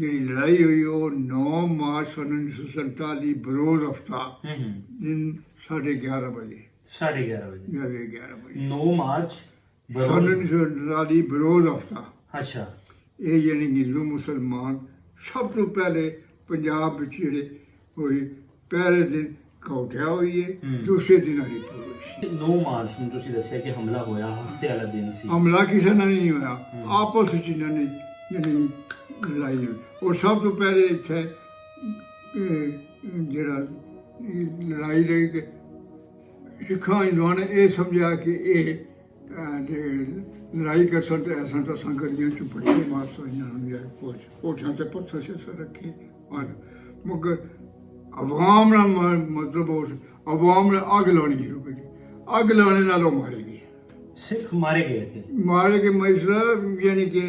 जी लड़ाई हुई वो 9 मार्च सन 1947 बरोज हफ्ता दिन 11:30 बजे 11:30 बजे 11:30 9 मार्च सन 1947 बरोज हफ्ता अच्छा ये यानी हिंदू मुसलमान सब तो पहले पंजाब ਵਿੱਚ ਜਿਹੜੇ ਹੋਈ ਪਹਿਲੇ ਦਿਨ ਕੌਠਿਆ ਹੋਈ ਹੈ ਦੂਸਰੇ ਦਿਨ ਹਰੀਪੁਰ ਹੋਈ 9 ਮਾਰਚ ਨੂੰ ਤੁਸੀਂ ਦੱਸਿਆ ਕਿ ਹਮਲਾ ਹੋਇਆ ਹਫਤੇ ਵਾਲਾ ਦਿਨ ਸੀ ਹਮਲਾ ਕਿਸੇ ਨਾਲ ਨਹੀਂ ਹੋਇਆ ਆਪਸ ਵਿੱਚ ਇਹਨਾਂ ਨੇ ਜਿਹੜੀ ਲੜਾਈ ਹੋਈ ਔਰ ਸਭ ਤੋਂ ਪਹਿਲੇ ਇੱਥੇ ਜਿਹੜਾ ਲੜਾਈ ਰਹੀ ਕਿ ਸਿੱਖਾਂ ਹਿੰਦੂਆਂ ਨੇ ਇਹ ਸਮਝਿਆ ਕਿ ਇਹ ਲੜਾਈ ਕਰ ਸਕਦੇ ਐਸਾ ਤਾਂ ਸੰਗਰੀਆਂ ਚ ਬੜੀ ਮਾਸ ਹੋਈਆਂ ਹੁੰਦੀਆਂ ਕੋਠਿਆਂ ਤੇ ਪੱਥਰ ਸੇ ਰੱਖੇ ਔਰ ਮਗਰ ਅਵਾਮ ਨਾਲ ਮਤਲਬ ਅਵਾਮ ਨੇ ਅੱਗ ਲਾਉਣੀ ਸ਼ੁਰੂ ਕੀਤੀ ਅੱਗ ਲਾਉਣੇ ਨਾਲੋਂ ਮਾਰੇ ਗਏ सिख मारे गए थे मारे के मैसरा यानी कि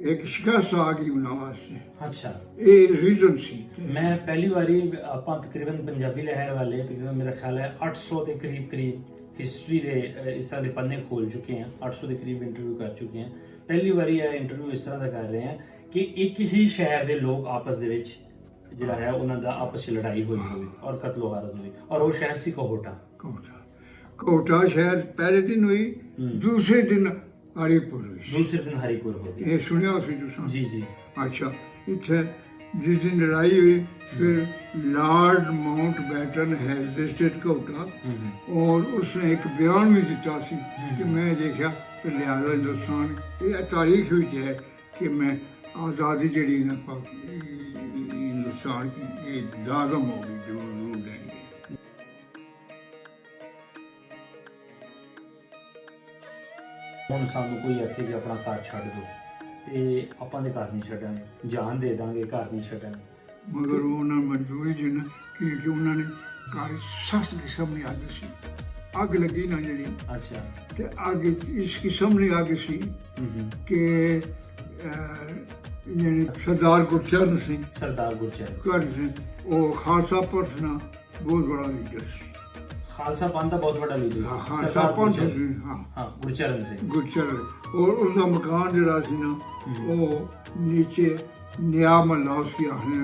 एक शिकस्त आ गई उन्होंने वास्ते अच्छा ये रीजन सी मैं पहली बारी ਆਪਾਂ ਤਕਰੀਬਨ ਪੰਜਾਬੀ ਲਹਿਰ ਵਾਲੇ ਤਕਰੀਬਨ ਮੇਰਾ ਖਿਆਲ ਹੈ 800 ਦੇ ਕਰੀਬ ਹਿਸਟਰੀ ਦੇ ਇਸ ਤਰ੍ਹਾਂ ਦੇ ਪੰਨੇ ਖੋਲ ਚੁੱਕੇ ਹਾਂ 800 ਦੇ ਕਰੀਬ ਇੰਟਰਵਿਊ ਕਰ ਚੁੱਕੇ ਹਾਂ ਪਹਿਲੀ ਵਾਰੀ ਇਹ ਇੰਟਰਵਿਊ ਇਸ ਤਰ੍ਹਾਂ ਦਾ ਕਰ ਰਹੇ ਹਾਂ ਕਿ ਇੱਕ ਹੀ ਸ਼ਹਿਰ ਦੇ ਲੋਕ ਆਪਸ ਦੇ ਵਿੱਚ ਜਿਹੜਾ ਹੈ ਉਹਨਾਂ ਦਾ ਆਪਸ ਵਿੱਚ ਲੜਾਈ ਹੋਈ ਹੋਈ ਔਰ ਕਤਲ ਵਾਰਦਾਤ ਹੋਈ ਔਰ ਉਹ ਸ਼ਹਿਰ ਸੀ ਕੋਹਟਾ कोटा शहर पहले दिन हुई दूसरे दिन हरिपुर हुई दूसरे दिन हरिपुर हो गई ये सुनिया उसी दूसरा जी जी अच्छा इतने जिस दिन लड़ाई हुई फिर Lord Mountbatten has visited Kota और उसने एक बयान भी दिता सी कि मैं देखा कि लिहाजा हिंदुस्तान ये तारीख हुई है कि मैं आज़ादी जड़ी ना हिंदुस्तान की ये लाजम हो गई जो रूल लेंगे ਹੁਣ ਸਾਨੂੰ ਕੋਈ ਇੱਥੇ ਜੇ ਆਪਣਾ ਘਰ ਛੱਡ ਦੋ ਤੇ ਆਪਾਂ ਦੇ ਘਰ ਨਹੀਂ ਛੱਡਾਂਗੇ ਜਾਨ ਦੇ ਦਾਂਗੇ ਘਰ ਨਹੀਂ ਛੱਡਾਂਗੇ ਮਗਰ ਉਹਨਾਂ ਮਜ਼ਦੂਰੀ ਜਿੰਨਾ ਕਿ ਉਹਨਾਂ ਨੇ ਘਰ ਸਖਤ ਕਿਸਮ ਦੀ ਅੱਗ ਸੀ ਅੱਗ ਲੱਗੀ ਨਾ ਜਿਹੜੀ ਅੱਛਾ ਤੇ ਅੱਗ ਇਸ ਕਿਸਮ ਦੀ ਅੱਗ ਸੀ ਕਿ ਯਾਨੀ ਸਰਦਾਰ ਗੁਰਚਰਨ ਸਿੰਘ ਸਿੰਘ ਉਹ ਖਾਲਸਾ ਪੰਥ ਦਾ ਬਹੁਤ ਬੜਾ ਲੀਡਰ ਸੀ खालसा पंथ का बहुत बड़ा लीडर खालसा पंथ हाँ गुरचरण और उसका मकान जरा सी ना वो नीचे नया महला उसकी आखने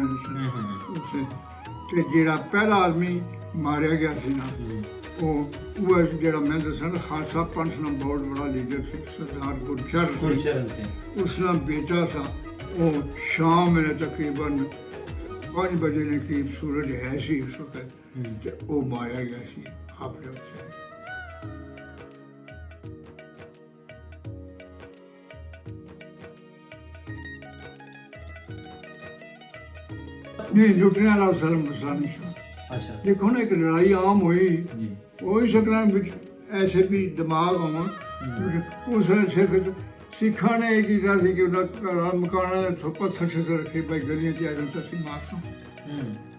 उसे ते जेड़ा पहला आदमी मारिया गया सी ना वो जेड़ा मैं दसा खालसा पंथ का बहुत बड़ा लीडर सी सरदार गुरचरण सिंह उसका बेटा सा वो शाम मेरे तकरीबन 5 बजे ने करीब सूरज है सी उस वक्त वो मारिया गया सी आपने नहीं लुटने वाला सर मसला नहीं था अच्छा देखो ना एक लड़ाई आम हुई हो ही सकना ऐसे भी दिमाग हों उस सिर्फ सिखा ने एक किया कि मकाना पत्थर शत्थर रखे भाई गलियां च आ जाता सी मारसा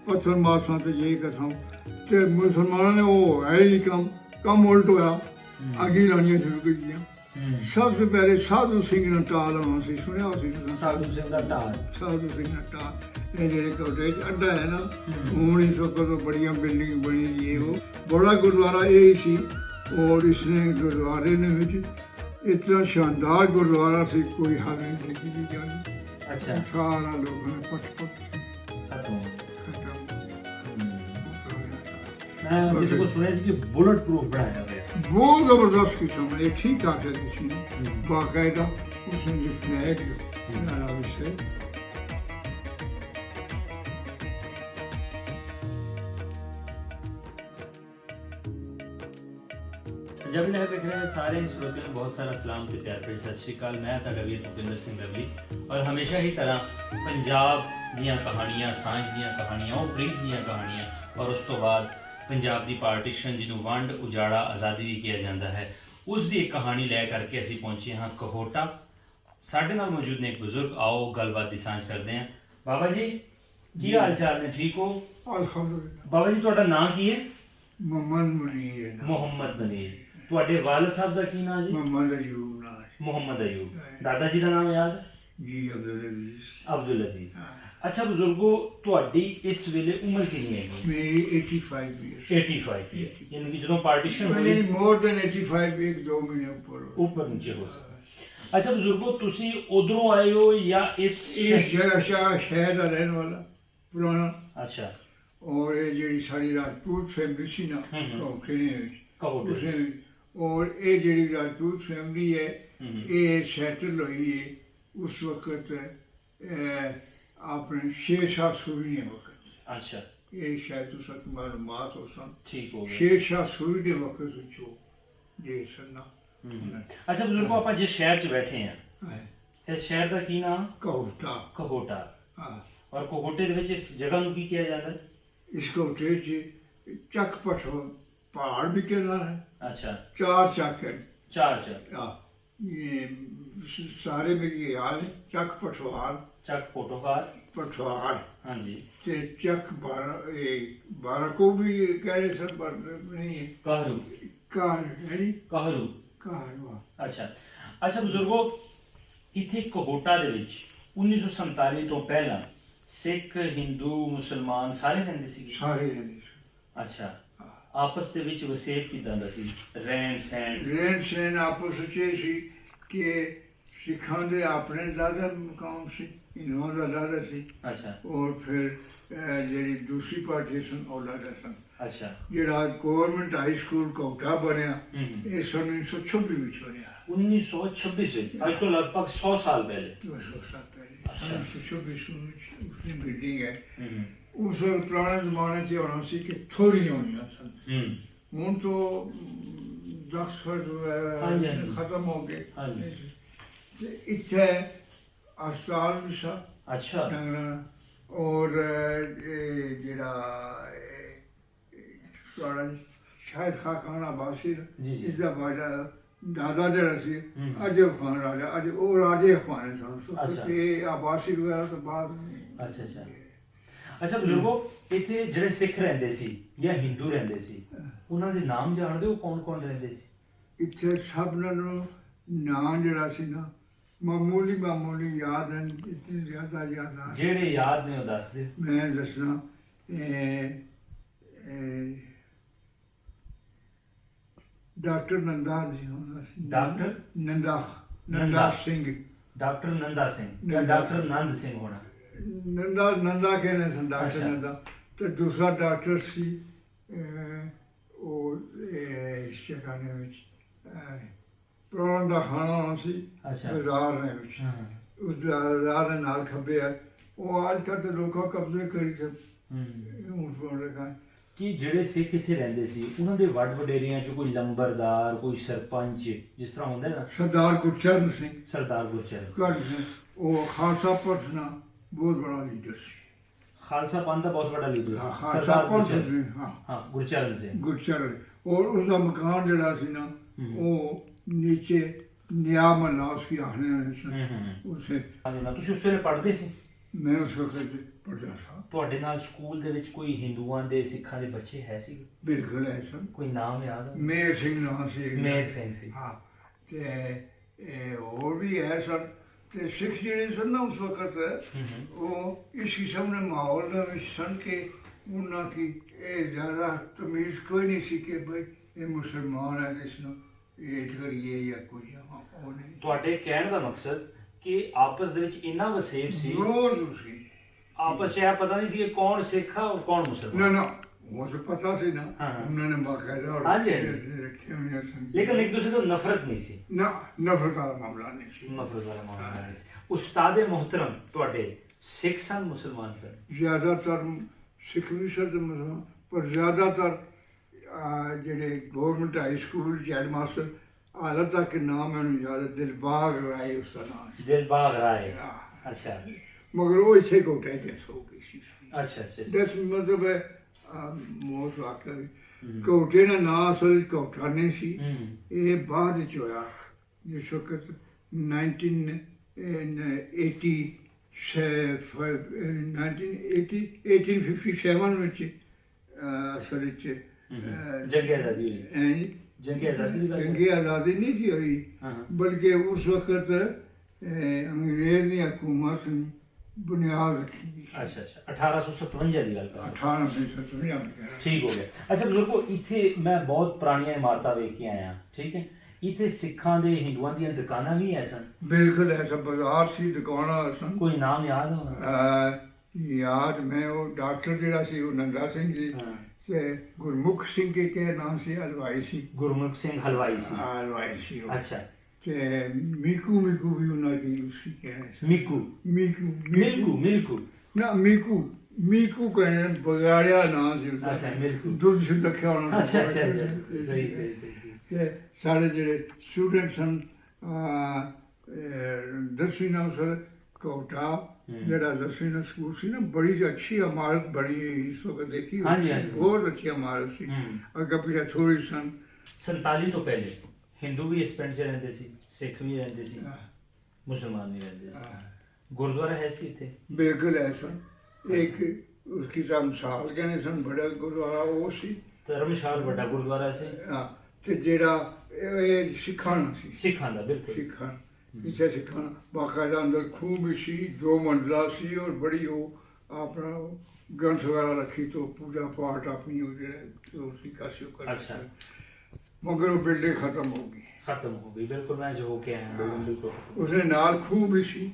पत्थर मारसा तो यही कसा ते मुसलमानों ने वो है ही कम उल्ट होया आगे लानियां शुरू कर दिया सबसे पहले साधु सिंह ने टाल आना सी सुनिया उसी साधु सिंह ने टाल ये जेडे कोटे अड्डा है ना हुण इस वक्त तो बड़ियां बिल्डिंग बनी ये वो बड़ा गुरुद्वारा यही सी और इसने गुरुद्वारे ने इतना शानदार गुरुद्वारा से कोई हाल नहीं देखी की जाए अच्छा सारा लोगों ने पट मैं किसी को सुना कि बुलेट प्रूफ बनाया गया बहुत जबरदस्त किस्म है ठीक ठाक है किसी ने बाकायदा उसने जो फ्लैग बनाया उसे पंजाबी लहर देख रहे हैं सारे श्रोतियों ਨੂੰ ਬਹੁਤ ਸਾਰਾ ਸਲਾਮ ਤੇ ਪਿਆਰ ਭਰੀ ਸਤਿ ਸ਼੍ਰੀ ਅਕਾਲ ਮੈਂ ਤੁਹਾਡਾ ਵੀਰ ਭੁਪਿੰਦਰ ਸਿੰਘ ਲਵਲੀ ਔਰ ਹਮੇਸ਼ਾ ਹੀ ਤਰ੍ਹਾਂ ਪੰਜਾਬ ਦੀਆਂ ਕਹਾਣੀਆਂ ਸਾਂਝ ਦੀਆਂ ਕਹਾਣੀਆਂ ਉਹ ਪ੍ਰੀਤ ਦੀਆਂ ਕਹਾਣੀਆਂ ਔਰ ਉਸ ਤੋਂ ਬਾਅਦ ਪੰਜਾਬ ਦੀ ਪਾਰਟੀਸ਼ਨ ਜਿਹਨੂੰ ਵੰਡ ਉਜਾੜਾ ਆਜ਼ਾਦੀ ਵੀ ਕਿਹਾ ਜਾਂਦਾ ਹੈ ਉਸ ਦੀ ਇੱਕ ਕਹਾਣੀ ਲੈ ਕਰਕੇ ਅਸੀਂ ਪਹੁੰਚੇ ਹਾਂ ਕੋਹਟਾ ਸਾਡੇ ਨਾਲ ਮੌਜੂਦ ਨੇ ਇੱਕ ਬਜ਼ੁਰਗ ਆਓ ਗੱਲਬਾਤ ਦੀ ਸਾਂਝ ਕਰਦੇ ਹਾਂ ਬਾਬਾ ਜੀ ਕੀ ਹਾਲ ਚਾਲ ਨੇ ਠੀਕ ਹੋ ਅਲਹਮਦੁਲਿਲਾ ਬਾਬਾ ਜੀ ਤੁਹਾਡਾ ਨਾਮ ਕੀ ਹੈ ਮੁਹੰਮਦ ਮਨੀਰ ਤੁਹਾਡੇ ਵਾਲਿਦ ਸਾਹਿਬ ਦਾ ਕੀ ਨਾਮ ਜੀ ਮੁਹੰਮਦ ਅਯੂਬ ਦਾਦਾ ਜੀ ਦਾ ਨਾਮ ਯਾਦ ਜੀ ਅਬਦੁਲ ਅਜ਼ੀਜ਼ अच्छा बुजुर्गो ਤੁਹਾਡੀ ਇਸ ਵੇਲੇ ਉਮਰ ਕਿੰਨੀ ਹੈ ਮੇਰੀ 85 ਇਅਰਸ 85 ਇਅਰ ਯਾਨੀ ਕਿ ਜਦੋਂ ਪਾਰਟੀਸ਼ਨ ਹੋਈ ਮੋਰ ਦੈਨ 85 ਇੱਕ 2 ਮਹੀਨੇ ਉੱਪਰ ਨੀਚੇ ਹੋ ਅੱਛਾ ਬਜ਼ੁਰਗੋ, ਤੁਸੀਂ ਉਧਰੋਂ ਆਏ ਹੋ ਜਾਂ ਇਸ इस जगह शहर का रहने वाला पुराना। ਅੱਛਾ और ये जी सारी राजपूत फैमिली सी ना कहोटे ने कहोटे। उसने और ये जी राजपूत फैमिली है ये सैटल हुई है उस वक्त अपने 6-7 सूरी ने वक्त। अच्छा ये शायद तो सब मालूमात हो सन ठीक हो गया। 6-7 सूरी ने वक्त जो जे सन्ना। अच्छा बਜ਼ੁਰਗੋ, ਆਪਾਂ ਜਿਸ ਸ਼ਹਿਰ 'ਚ ਬੈਠੇ ਹਾਂ ਇਸ ਸ਼ਹਿਰ ਦਾ ਕੀ ਨਾਮ? कहोटा। ਕਹੋਟਾ। हाँ ਔਰ ਕਹੋਟੇ ਦੇ ਵਿੱਚ ਇਸ ਜਗ੍ਹਾ ਨੂੰ ਕੀ ਕਿਹਾ ਜਾਂਦਾ ਹੈ? इस कहोटे चक पठो पहाड़ भी कहना है। ਅੱਛਾ 4 चक है। ਚਾਰ ਚ ये सारे में ये हाल है चक पठवार ਚੱਕ ਫੋਟੋਕਾਰ। पठवार ਹਾਂਜੀ ते चक 12 को भी कह रहे सर पर नहीं है ਕਾਹਰੂ। कार है नी ਕਾਹਰੂ। कार वाह। ਅੱਛਾ ਅੱਛਾ ਬਜ਼ੁਰਗੋ, ਇੱਥੇ ਕਹੋਟਾ ਦੇ ਵਿੱਚ 1947 ਤੋਂ ਪਹਿਲਾਂ ਸਿੱਖ ਹਿੰਦੂ ਮੁਸਲਮਾਨ ਸਾਰੇ ਰਹਿੰਦੇ ਸੀਗੇ? सारे रहने से ਅੱਛਾ ਆਪਸ ਦੇ ਵਿੱਚ ਵਸੇਬ ਕਿਦਾਂ ਦਾ ਸੀ? ਰਹਿਣ ਸਹਿਣ? रहन सहन आपस च सी कि सिखा दे अपने दादा मकाम से इन्हों का दादा सी ਅੱਛਾ और फिर जी दूसरी पार्टी सन औलादा सन। ਅੱਛਾ ਜਿਹੜਾ ਗਵਰਨਮੈਂਟ ਹਾਈ ਸਕੂਲ ਕੋਟਾ ਬਣਿਆ ਹੂੰ ਇਹ ਸਨ 1926 ਵਿੱਚ ਬਣਿਆ। 1926 ਵਿੱਚ, ਅੱਜ ਤੋਂ ਲਗਭਗ 100 ਸਾਲ ਪਹਿਲੇ। 200 ਸਾਲ ਪਹਿਲੇ ਅੱਛਾ। 1926 ਵਿੱਚ ਉਸਦੀ ਬਿਲਡਿੰਗ ਹੈ। ਹੂੰ ਉਸ ਵਕਤ ਪੁਰਾਣੇ ਜ਼ਮਾਨੇ 'ਚ ਹੋਣਾ ਸੀ ਕਿ ਥੋੜ੍ਹੀਆਂ ਹੋਣੀਆਂ ਸਨ। ਹੂੰ ਹੁਣ ਤੋਂ 10 ਫੁੱਟ ਹਾਂਜੀ, ਹਾਂਜੀ। ਖਤਮ ਹੋ ਗਏ। ਹਾਂਜੀ। ਤੇ ਇੱਥੇ ਹਸਪਤਾਲ ਵੀ ਸਾ ਅੱਛਾ ਡੰਗਰਾਂ ਔਰ ਇਹ ਜਿਹੜਾ ਤੁਹਾਡਾ ਸ਼ਾਇਦ ਖਾਨਾ ਬਾਸੀ ਜੀ, ਜੀ। ਇਸ ਦਾ ਬਾਜਾ ਦਾਦਾ ਜਿਹੜਾ ਸੀ ਹੂੰ। ਅਜੇ ਖਾਨ ਰਾਜਾ ਅੱਜ ਉਹ ਰਾਜੇ ਖਾਨ ਸਨ ਅੱਛਾ। ਤੇ ਆਬਾਸੀ ਵਗੈਰਾ ਤੋਂ ਬਾਅਦ ਨਹੀਂ। ਅੱਛਾ ਅੱਛਾ ਅੱਛਾ ਬਜ਼ੁਰਗੋ, ਇੱਥੇ ਜਿਹੜੇ ਸਿੱਖ ਰਹਿੰਦੇ ਸੀ ਜਾਂ ਹਿੰਦੂ ਰਹਿੰਦੇ ਸੀ ਉਹਨਾਂ ਦੇ ਨਾਮ ਜਾਣਦੇ ਹੋ? ਕੌਣ ਕੌਣ ਰਹਿੰਦੇ ਸੀ ਇੱਥੇ ਸਭ ਨੂੰ ਨਾਂ ਜਿਹੜਾ ਸੀ ਨਾ ਮਾਮੂਲੀ ਯਾਦ ਹਨ, ਇਤਨੀ ਜ਼ਿਆਦਾ ਯਾਦ ਆ। ਜਿਹੜੇ ਯਾਦ ਨੇ ਉਹ ਦੱਸ ਦਿਓ। ਮੈਂ ਦੱਸਣਾ ਡਾਕਟਰ ਨੰਦਾ ਜੀ ਹੁੰਦਾ ਸੀ। ਡਾਕਟਰ ਨੰਦਾ ਸਿੰਘ। ਡਾਕਟਰ ਨੰਦਾ ਸਿੰਘ ਜਾਂ ਡਾਕਟਰ ਨੰਦ ਸਿੰਘ ਹੋਣਾ? ਨੰਦਾ ਕਹਿੰਦੇ ਸਨ ਡਾਕਟਰ ਅੱਛਾ। ਨੰਦਾ। ਤੇ ਦੂਸਰਾ ਡਾਕਟਰ ਸੀ ਉਹ ਇਸ ਜਗ੍ਹਾ ਦੇ ਵਿੱਚ ਪੁਰਾਣਾ ਦਾ ਖਾਣਾ ਹੋਣਾ ਸੀ ਅੱਛਾ। ਬਾਜ਼ਾਰ ਦੇ ਵਿੱਚ। ਹਾਂ ਉਸ ਬਾਜ਼ਾਰ ਦੇ ਨਾਲ ਖੱਬੇ ਆ ਉਹ ਅੱਜ ਕੱਲ੍ਹ ਤੇ ਲੋਕਾਂ ਕਬਜ਼ੇ ਕਰੀ ਤੇ ਹੂੰ। ਉਸ ਬੋਲ ਰਿਹਾ ਕਿ ਜਿਹੜੇ ਸਿੱਖ ਇੱਥੇ ਰਹਿੰਦੇ ਸੀ ਉਹਨਾਂ ਦੇ ਵੱਡ ਵਡੇਰਿਆਂ ਚ ਕੋਈ ਲੰਬਰਦਾਰ, ਕੋਈ ਸਰਪੰਚ, ਜਿਸ ਤਰ੍ਹਾਂ ਹੁੰਦਾ ਨਾ ਸਰਦਾਰ ਗੁਰਚਰਨ ਸਿੰਘ ਸਰਦਾਰ ਗੁਰਚਰਨ ਸਿੰਘ। ਗੜ੍ਹ ਸਿੰਘ, ਉਹ ਖਾਲਸਾ ਪੰਥ ਦਾ ਬਹੁਤ ਬੜਾ ਲੀਡਰ ਸੀ। ਖਾਲਸਾ ਪੰਥ ਦਾ ਬਹੁਤ ਵੱਡਾ ਲੀਡਰ ਹਾਂ, ਸੀ ਖਾਲਸਾ ਸਰਦਾਰ ਪੰਥ ਗੁਰਚਰਨ। ਸੀ। ਹਾਂ ਹਾਂ ਗੁਰਚਰਨ ਸਿੰਘ। ਗੁਰਚਰਨ ਔਰ ਉਸਦਾ ਮਕਾਨ ਜਿਹੜਾ ਸੀ ਨਾ ਉਹ ਨੀਚੇ ਨਿਆ ਮਹੱਲਾ ਉਸकी ਆਖਣੇ ਵਾਲੇ ਸਨ ਉਸੇ। ਤੁਸੀਂ ਉਸ ਵੇਲੇ ਪੜ੍ਹਦੇ ਸੀ? ਮੈਂ ਉਸ ਵਕਤ ਪੜ੍ਹਦਾ ਸਾਂ। ਤੁਹਾਡੇ ਨਾਲ ਸਕੂਲ ਦੇ ਵਿੱਚ ਕੋਈ ਹਿੰਦੂਆਂ ਦੇ, ਸਿੱਖਾਂ ਦੇ ਬੱਚੇ ਹੈ ਸੀ? ਬਿਲਕੁਲ ਹੈ ਸਨ। ਕੋਈ ਨਾਮ ਯਾਦ ਹੈ? ਮੇਰ ਸਿੰਘ ਨਾਂ ਸੀ। ਮੇਰ ਸਿੰਘ ਸੀ। ਹਾਂ ਤੇ ਹੋਰ ਵੀ ਹੈ ਸਨ। ਤੇ ਸਿੱਖ ਜਿਹੜੇ ਸਨ ਨਾ ਉਸ ਵਕਤ ਉਹ ਇਸ ਕਿਸਮ ਦੇ ਮਾਹੌਲ ਦੇ ਵਿੱਚ ਸਨ ਕਿ ਉਹਨਾਂ ਕੀ ਇਹ ਜ਼ਿਆਦਾ ਤਮੀਜ਼ ਕੋਈ ਨਹੀਂ ਸੀ ਕਿ ਬਈ ਇਹ ਮੁਸਲਮਾਨ ਹੈ ਇਸ ਨੂੰ ਇਹ ਕਰੀਏ ਜਾਂ ਕੁਝ। ਉਹ ਨਹੀਂ। ਤੁਹਾਡੇ ਕਹਿਣ ਦਾ ਮਕਸਦ ਕਿ ਆਪਸ ਦੇ ਵਿੱਚ ਇੰਨਾ ਵਸੇਬ ਸੀ, ਰੋਜ਼ ਸੀ ਆਪਸ 'ਚ ਇਹ ਪਤਾ ਨਹੀਂ ਸੀ ਕਿ ਕੌਣ ਸਿੱਖ ਆ ਔਰ ਕੌਣ ਮੁਸਲਮਾਨ। ਨਾ ਨਾ ਉਹ ਤਾਂ ਪਤਾ ਸੀ ਨਾ ਉਹਨਾਂ ਨੇ ਬਾਕਾਇਦਾ ਹਾਂਜੀ, ਰੱਖੇ ਹੋਏ ਸਨ। ਲੇਕਿਨ ਇੱਕ ਦੂਸਰੇ ਤੋਂ ਨਫ਼ਰਤ ਨਹੀਂ ਸੀ। ਨਾ ਨਫ਼ਰਤ ਦਾ ਮਾਮਲਾ ਨਹੀਂ ਸੀ। ਨਫ਼ਰਤ ਵਾਲਾ ਮਾਮਲਾ ਨਹੀਂ ਸੀ। ਉਸਤਾਦ ਮੁਹਤਰਮ ਤੁਹਾਡੇ ਸਿੱਖ ਸਨ ਮੁਸਲਮਾਨ ਸਨ? ਜ਼ਿਆਦਾਤਰ ਸਿੱਖ ਵੀ ਸਨ ਤੇ ਮੁਸਲਮਾਨ, ਪਰ ਜ਼ਿਆਦਾਤਰ ਜਿਹੜੇ ਗਵਰਨਮੈਂਟ ਹਾਈ ਸਕੂਲ ਚ ਹੈਡ ਮਾਸਟਰ ਹਾਲਤ ਤੱਕ ਨਾਮ ਮੈਨੂੰ ਯਾਦ ਹੈ, ਦਿਲਬਾਗ ਰਾਏ ਉਸਦਾ ਨਾਮ ਸੀ। ਦਿਲਬਾਗ ਰਾਏ। ਅੱਛਾ ਮਗਰ ਉਹ ਇੱਥੇ ਕੋਟੇ ਡੈਥ ਹੋ ਗਈ ਸੀ। ਅੱਛਾ ਅੱਛਾ ਡੈਥ ਮਤਲਬ ਹੈ ਮੌਤ ਵਾਕਿਆ ਕੋਟੇ ਦਾ ਨਾਂ ਅਸਲ ਕੋਟਾ ਨਹੀਂ ਸੀ। ਇਹ ਬਾਅਦ ਵਿੱਚ ਹੋਇਆ ਜਿਸ ਵਕਤ 1857 ਵਿੱਚ ਅਸਲ ਵਿੱਚ ਜੰਗ ਆਜ਼ਾਦੀ ਹੋਈ। ਜੰਗ ਆਜ਼ਾਦੀ ਦੀ ਗੱਲ? ਜੰਗ ਆਜ਼ਾਦੀ ਨਹੀਂ ਸੀ ਹੋਈ, ਬਲਕਿ ਉਸ ਵਕਤ ਅੰਗਰੇਜ਼ ਦੀ ਹਕੂਮਤ ਨੇ ਬੁਨਿਆਦ ਰੱਖੀ ਗਈ। ਅੱਛਾ ਅੱਛਾ 1857 ਦੀ ਗੱਲ ਕਰ? 1857 ਠੀਕ ਹੋ ਗਿਆ। ਅੱਛਾ ਬਜ਼ੁਰਗੋ, ਇੱਥੇ ਮੈਂ ਬਹੁਤ ਪੁਰਾਣੀਆਂ ਇਮਾਰਤਾਂ ਵੇਖ ਕੇ ਆਇਆ, ਠੀਕ ਹੈ। ਇੱਥੇ ਸਿੱਖਾਂ ਦੇ ਹਿੰਦੂਆਂ ਦੀਆਂ ਦੁਕਾਨਾਂ ਵੀ ਐ ਸਨ? ਬਿਲਕੁਲ ਐਸਾ ਬਾਜ਼ਾਰ ਸੀ, ਦੁਕਾਨਾਂ ਸਨ। ਕੋਈ ਨਾਮ ਯਾਦ ਹੋਣਾ? ਯਾਦ ਮੈਂ ਉਹ ਡਾਕਟਰ ਜਿਹੜਾ ਸੀ ਉਹ ਨੰਦਾ ਸਿੰਘ ਜੀ ਤੇ ਗੁਰਮੁਖ ਸਿੰਘ ਕੇ ਨਾਮ ਸੀ, ਹਲਵਾਈ ਸੀ। ਗੁਰਮੁਖ ਸਿੰਘ ਹਲਵਾਈ ਸੀ? ਹਲਵਾਈ ਸੀ ਉਹ। ਅੱਛਾ। ਤੇ ਮੀਕੂ ਵੀ ਉਹਨਾਂ ਦੀ ਉਸੀ ਕਹਿਣਾ ਸੀ। ਮੀਕੂ ਮਿਲਕੂ ਨਾ ਮੀਕੂ ਕਹਿੰਦੇ ਬਗਾੜਿਆ ਨਾਂ ਸੀ ਉਹਦਾ। ਅੱਛਾ, ਮਿਲਕੂ ਦੁੱਧ ਸ਼ੁੱਧ ਰੱਖਿਆ ਉਹਨਾਂ ਨੇ। ਅੱਛਾ ਸਹੀ। ਤੇ ਸਾਡੇ ਜਿਹੜੇ ਸਟੂਡੈਂਟ ਸਨ 10ਵੀਂ ਨਾਲ ਸਰ ਕੋਟਾ ਜਿਹੜਾ 10ਵੀਂ ਨਾਲ ਸਕੂਲ ਸੀ ਨਾ, ਬੜੀ ਅੱਛੀ ਇਮਾਰਤ ਬਣੀ ਹੋਈ ਇਸ ਵਕਤ ਦੇਖੀ, ਬਹੁਤ ਅੱਛੀ ਇਮਾਰਤ ਸੀ। ਅੱਗੇ ਪਿੱਛੇ ਥੋੜੀ ਸਨ। 47 ਤੋਂ ਪਹਿਲੇ ਹਿੰਦੂ ਵੀ ਇਸ ਪਿੰਡ 'ਚ ਰਹਿੰਦੇ ਸੀ, ਸਿੱਖ ਵੀ ਰਹਿੰਦੇ ਸੀ, ਮੁਸਲਮਾਨ ਵੀ ਰਹਿੰਦੇ ਸੀ। ਗੁਰਦੁਆਰਾ ਹੈ ਸੀ ਇੱਥੇ? ਬਿਲਕੁਲ ਹੈ ਸਨ। ਇੱਕ ਉਸकी ਧਰਮਸ਼ਾਲ ਕਹਿੰਦੇ ਸਨ, ਬੜਾ ਗੁਰਦੁਆਰਾ ਉਹ ਸੀ। ਧਰਮਸ਼ਾਲ ਵੱਡਾ ਗੁਰਦੁਆਰਾ ਸੀ। ਤੇ ਜਿਹੜਾ ਇਹ ਸਿੱਖਾਂ ਸੀ, ਸਿੱਖਾਂ ਦਾ ਬਿਲਕੁਲ ਸਿੱਖਾਂ ਇੱਥੇ ਸਿੱਖਾਂ ਬਾਕਾਇਦਾ ਅੰਦਰ ਖੂਹ ਵੀ ਸੀ, 2 ਮੰਜ਼ਲਾ ਸੀ, ਔਰ ਬੜੀ ਉਹ ਆਪਣਾ ਗ੍ਰੰਥ ਵਗੈਰਾ ਰੱਖੀ ਤੋਂ ਪੂਜਾ ਪਾਠ ਆਪਣੀ ਉਹ ਜਿਹੜੇ ਉਸकी ਕਾਸਿਓ ਕਰ। ਅੱਛਾ। ਮਗਰ ਉਹ ਬਿਲਡਿੰਗ ਖਤਮ ਹੋ ਗਈ। ਬਿਲਕੁਲ ਮੈਂ ਜੋ ਹੋ ਕੇ ਆਇਆ ਉਸਦੇ ਨਾਲ ਖੂਹ ਵੀ ਸੀ।